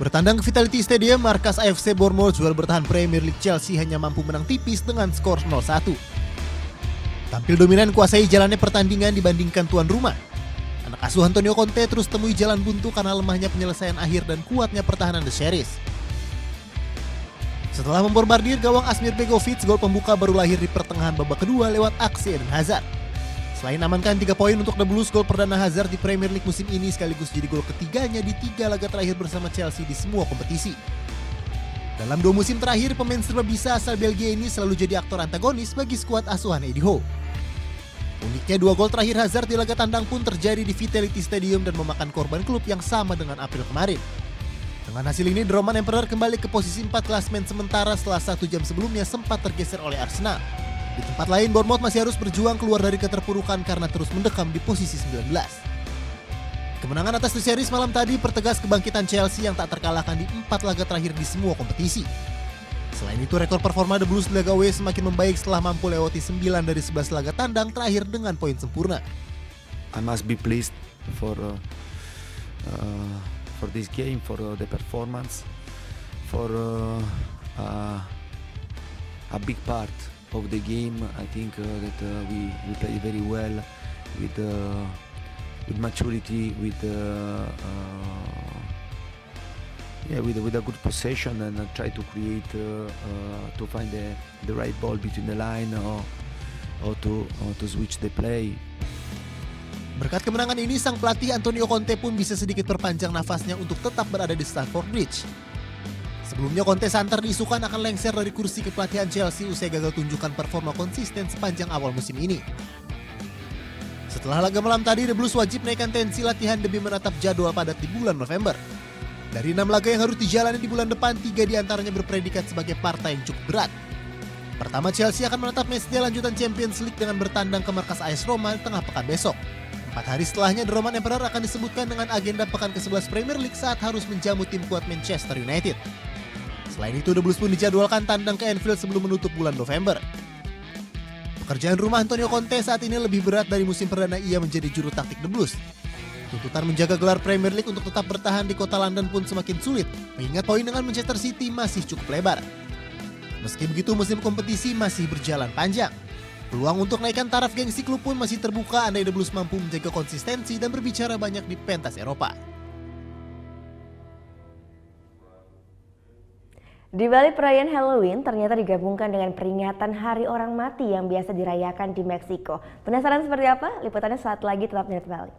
Bertandang ke Vitality Stadium, markas AFC Bournemouth juara bertahan Premier League Chelsea hanya mampu menang tipis dengan skor 0-1. Tampil dominan kuasai jalannya pertandingan dibandingkan tuan rumah. Anak asuh Antonio Conte terus temui jalan buntu karena lemahnya penyelesaian akhir dan kuatnya pertahanan The Sherries. Setelah membombardir gawang Asmir Begovic, gol pembuka baru lahir di pertengahan babak kedua lewat aksi Eden Hazard. Selain amankan 3 poin untuk The Blues, gol perdana Hazard di Premier League musim ini sekaligus jadi gol ketiganya di 3 laga terakhir bersama Chelsea di semua kompetisi. Dalam 2 musim terakhir, pemain serba bisa asal Belgia ini selalu jadi aktor antagonis bagi skuad asuhan Eddie Howe. Uniknya 2 gol terakhir Hazard di laga tandang pun terjadi di Vitality Stadium dan memakan korban klub yang sama dengan April kemarin. Dengan hasil ini, The Roman Emperor kembali ke posisi 4 klasemen sementara setelah 1 jam sebelumnya sempat tergeser oleh Arsenal. Di tempat lain, Bournemouth masih harus berjuang keluar dari keterpurukan karena terus mendekam di posisi 19. Kemenangan atas The Sherries malam tadi pertegas kebangkitan Chelsea yang tak terkalahkan di 4 laga terakhir di semua kompetisi. Selain itu, rekor performa The Blues di laga away semakin membaik setelah mampu lewati 9 dari 11 laga tandang terakhir dengan poin sempurna. I must be pleased for this game, for the performance, for a big part of the game. I think that we played very well with maturity, with a good possession and try to create to find the right ball between the line or to switch the play. Berkat kemenangan ini, sang pelatih Antonio Conte pun bisa sedikit perpanjang nafasnya untuk tetap berada di Stamford Bridge. Sebelumnya Conte santer diisukan akan lengser dari kursi kepelatihan Chelsea usai gagal tunjukkan performa konsisten sepanjang awal musim ini. Setelah laga malam tadi, The Blues wajib naikkan tensi latihan demi menatap jadwal padat di bulan November. Dari 6 laga yang harus dijalani di bulan depan, 3 diantaranya berpredikat sebagai partai yang cukup berat. Pertama, Chelsea akan menatap matchday lanjutan Champions League dengan bertandang ke markas AS Roma tengah pekan besok. 4 hari setelahnya, The Roman Emperor akan disebutkan dengan agenda pekan ke-11 Premier League saat harus menjamu tim kuat Manchester United. Selain itu, The Blues pun dijadwalkan tandang ke Anfield sebelum menutup bulan November. Pekerjaan rumah Antonio Conte saat ini lebih berat dari musim perdana ia menjadi juru taktik The Blues. Tuntutan menjaga gelar Premier League untuk tetap bertahan di kota London pun semakin sulit, mengingat poin dengan Manchester City masih cukup lebar. Meski begitu, musim kompetisi masih berjalan panjang. Peluang untuk naikkan taraf gengsi klub pun masih terbuka andai The Blues mampu menjaga konsistensi dan berbicara banyak di pentas Eropa. Di balik perayaan Halloween ternyata digabungkan dengan peringatan Hari Orang Mati yang biasa dirayakan di Meksiko. Penasaran seperti apa? Liputannya saat lagi, tetap di Net Bali.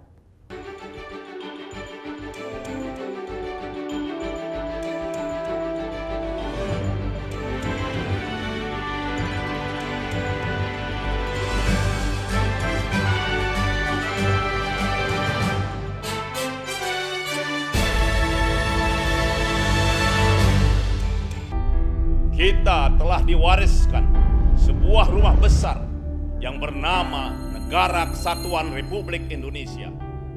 Kita telah diwariskan sebuah rumah besar yang bernama Negara Kesatuan Republik Indonesia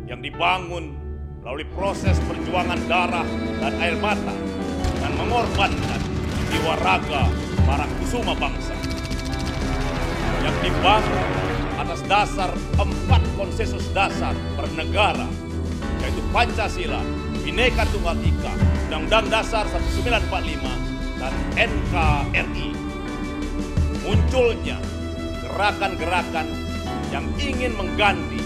yang dibangun melalui proses perjuangan darah dan air mata dan mengorbankan jiwa raga para kusuma bangsa yang dibangun atas dasar 4 konsensus dasar bernegara, yaitu Pancasila, Bhinneka Tunggal Ika, Undang-Undang Dasar 1945, dan NKRI munculnya gerakan-gerakan yang ingin mengganti,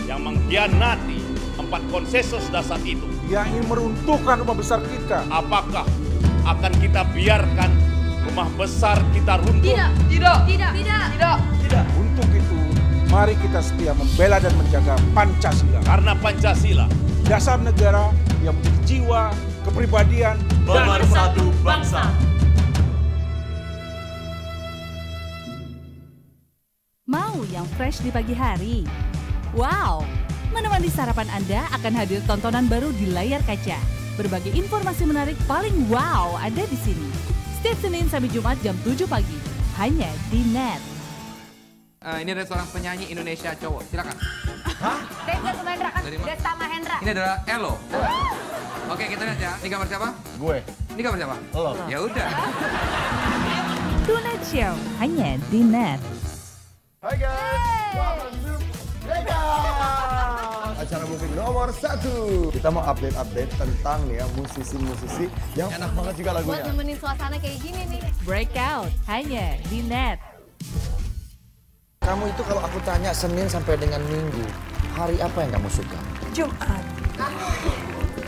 yang mengkhianati 4 konsensus dasar itu. Yang ingin meruntuhkan rumah besar kita. Apakah akan kita biarkan rumah besar kita runtuh? Tidak. Untuk itu, mari kita setia membela dan menjaga Pancasila. Karena Pancasila, dasar negara yang menjadi jiwa, kepribadian, dan pemersatu bangsa. Mau yang fresh di pagi hari? Wow! Menemani sarapan Anda akan hadir tontonan baru di layar kaca. Berbagai informasi menarik paling wow ada di sini. Setiap Senin sampai Jumat jam 7 pagi. Hanya di NET. Ini ada seorang penyanyi Indonesia cowok. Silakan. Desta Mahendra kan? Dari mana? Desta Mahendra. Ini adalah Elo. Oke, kita lihat ya. Ini gambar siapa? Gue. Ini gambar siapa? Lo. Ya udah. Tonight Show hanya di NET. Hai guys, welcome to Vegas, acara musik nomor 1. Kita mau update tentang nih ya musisi-musisi yang enak banget juga lagunya. Buat nemenin suasana kayak gini nih. Breakout hanya di NET. Kamu itu kalau aku tanya Senin sampai dengan Minggu, hari apa yang kamu suka? Jumat.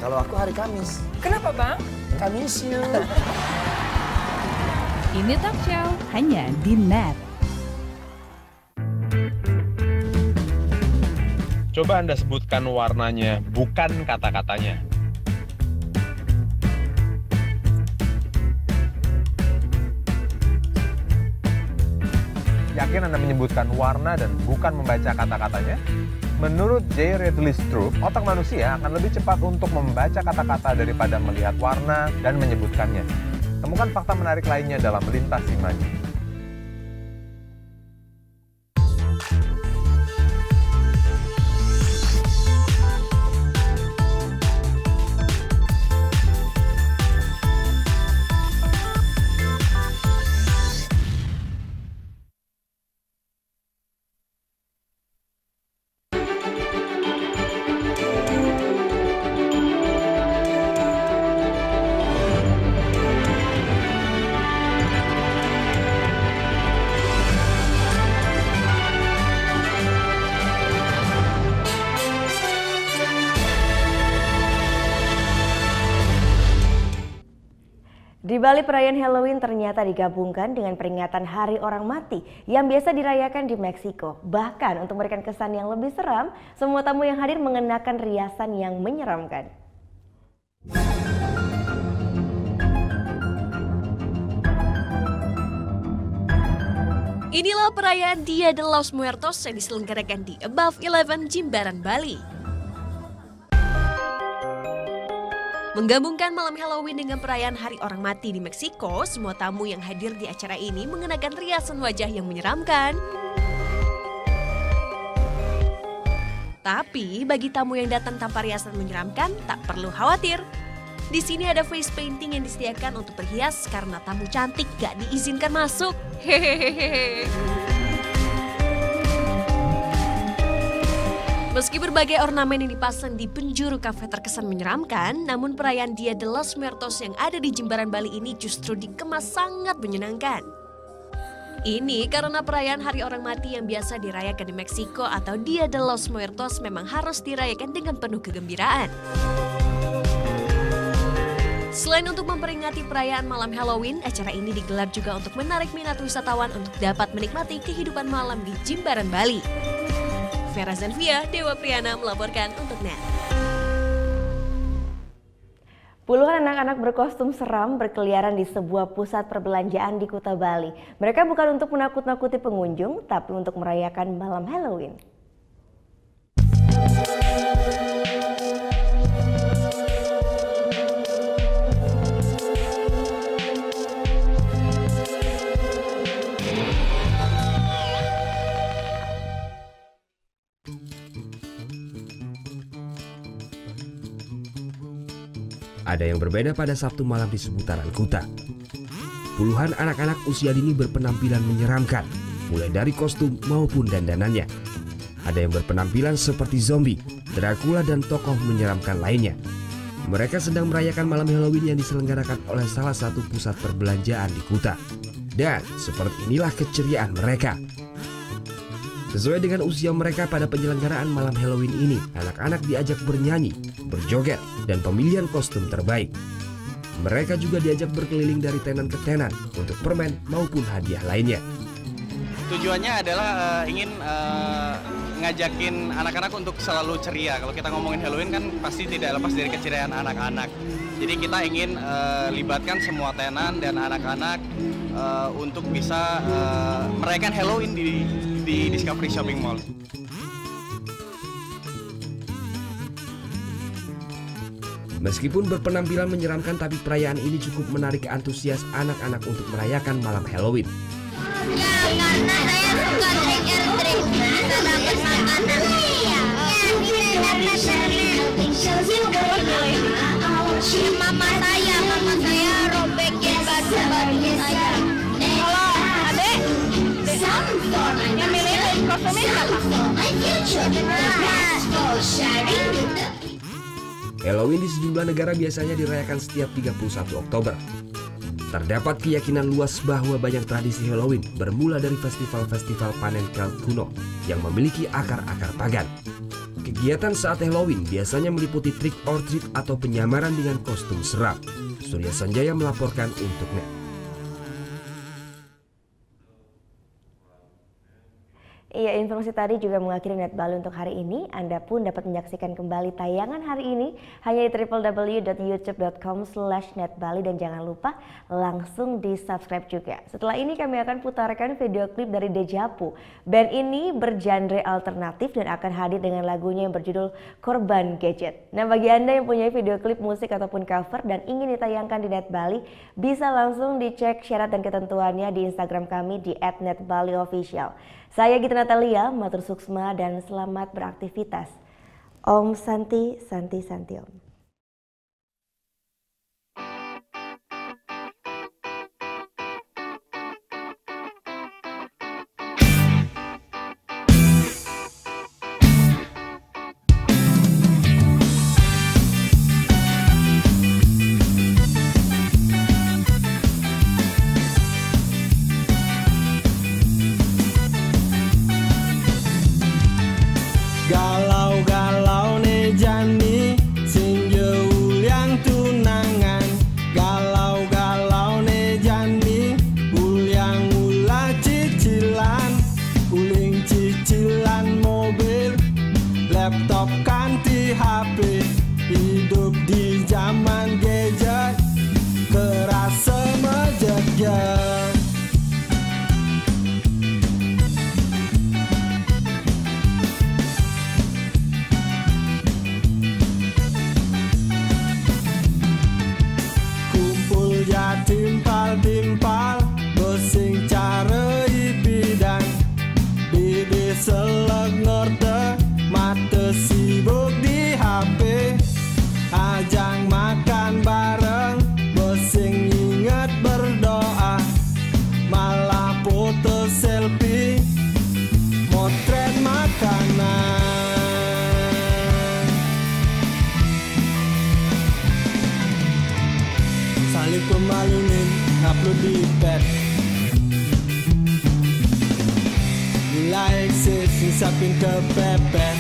Kalau aku hari Kamis. Kenapa bang? Kamis you. Ini Talk Show hanya di NET. Coba Anda sebutkan warnanya, bukan kata-katanya. Yakin Anda menyebutkan warna dan bukan membaca kata-katanya? Menurut J. Radley Stroop, otak manusia akan lebih cepat untuk membaca kata-kata daripada melihat warna dan menyebutkannya. Temukan fakta menarik lainnya dalam Melintas Imaji. Di balik perayaan Halloween ternyata digabungkan dengan peringatan Hari Orang Mati yang biasa dirayakan di Meksiko. Bahkan untuk memberikan kesan yang lebih seram, semua tamu yang hadir mengenakan riasan yang menyeramkan. Inilah perayaan Dia de los Muertos yang diselenggarakan di Above 11 Jimbaran, Bali. Menggabungkan malam Halloween dengan perayaan Hari Orang Mati di Meksiko, semua tamu yang hadir di acara ini mengenakan riasan wajah yang menyeramkan. Tapi bagi tamu yang datang tanpa riasan menyeramkan, tak perlu khawatir. Di sini ada face painting yang disediakan untuk berhias karena tamu cantik gak diizinkan masuk. Hehehe. Meski berbagai ornamen yang dipasang di penjuru kafe terkesan menyeramkan, namun perayaan Dia de los Muertos yang ada di Jimbaran, Bali ini justru dikemas sangat menyenangkan. Ini karena perayaan Hari Orang Mati yang biasa dirayakan di Meksiko atau Dia de los Muertos memang harus dirayakan dengan penuh kegembiraan. Selain untuk memperingati perayaan malam Halloween, acara ini digelar juga untuk menarik minat wisatawan untuk dapat menikmati kehidupan malam di Jimbaran, Bali. Vera Zanvia, Dewa Priyana melaporkan untuk NET. Puluhan anak-anak berkostum seram berkeliaran di sebuah pusat perbelanjaan di Kuta Bali. Mereka bukan untuk menakut-nakuti pengunjung, tapi untuk merayakan malam Halloween. Ada yang berbeda pada Sabtu malam di seputaran Kuta. Puluhan anak-anak usia dini berpenampilan menyeramkan, mulai dari kostum maupun dandanannya. Ada yang berpenampilan seperti zombie, Dracula dan tokoh menyeramkan lainnya. Mereka sedang merayakan malam Halloween yang diselenggarakan oleh salah satu pusat perbelanjaan di Kuta. Dan seperti inilah keceriaan mereka. Sesuai dengan usia mereka pada penyelenggaraan malam Halloween ini, anak-anak diajak bernyanyi, berjoget, dan pemilihan kostum terbaik. Mereka juga diajak berkeliling dari tenan ke tenan untuk permen maupun hadiah lainnya. Tujuannya adalah ingin ngajakin anak-anak untuk selalu ceria. Kalau kita ngomongin Halloween kan pasti tidak lepas dari keceriaan anak-anak. Jadi kita ingin libatkan semua tenan dan anak-anak untuk bisa merayakan Halloween di Discovery Shopping Mall. Meskipun berpenampilan menyeramkan, tapi perayaan ini cukup menarik antusias anak-anak untuk merayakan malam Halloween. Ya, karena saya suka trick or treat, bisa dapat makanan. Mama saya robekin baju saya. Kalau adek, yang milihin kostumnya siapa? Halloween di sejumlah negara biasanya dirayakan setiap 31 Oktober. Terdapat keyakinan luas bahwa banyak tradisi Halloween bermula dari festival-festival panen kelp kuno yang memiliki akar-akar pagan. Kegiatan saat Halloween biasanya meliputi trick or treat atau penyamaran dengan kostum seram. Surya Sanjaya melaporkan untuk NET. Iya, informasi tadi juga mengakhiri Net Bali untuk hari ini. Anda pun dapat menyaksikan kembali tayangan hari ini hanya di www.youtube.com/netbali dan jangan lupa langsung di subscribe juga. Setelah ini kami akan putarkan video klip dari Dejavu. Band ini bergenre alternatif dan akan hadir dengan lagunya yang berjudul Korban Gadget. Nah, bagi Anda yang punya video klip musik ataupun cover dan ingin ditayangkan di Net Bali, bisa langsung dicek syarat dan ketentuannya di Instagram kami di @netbaliofficial. Saya Gita Natalia, matur suksma dan selamat beraktivitas. Om Santi, Santi, Santi Om. Galau-galau ne jani sing uliang tunangan. Galau-galau ne jani uliang ulah cicilan. Uling cicilan mobil, laptop kanti HP. Hidup di zaman gadget kerasa mejeget. Timpal-timpal besing cara ibidang bibir selek ngerte mata sibuk di HP ajang makan bareng besing ingat berdoa malah foto selfie motret makanan. Salib kemalinin upload di pet like sing sapin kepepet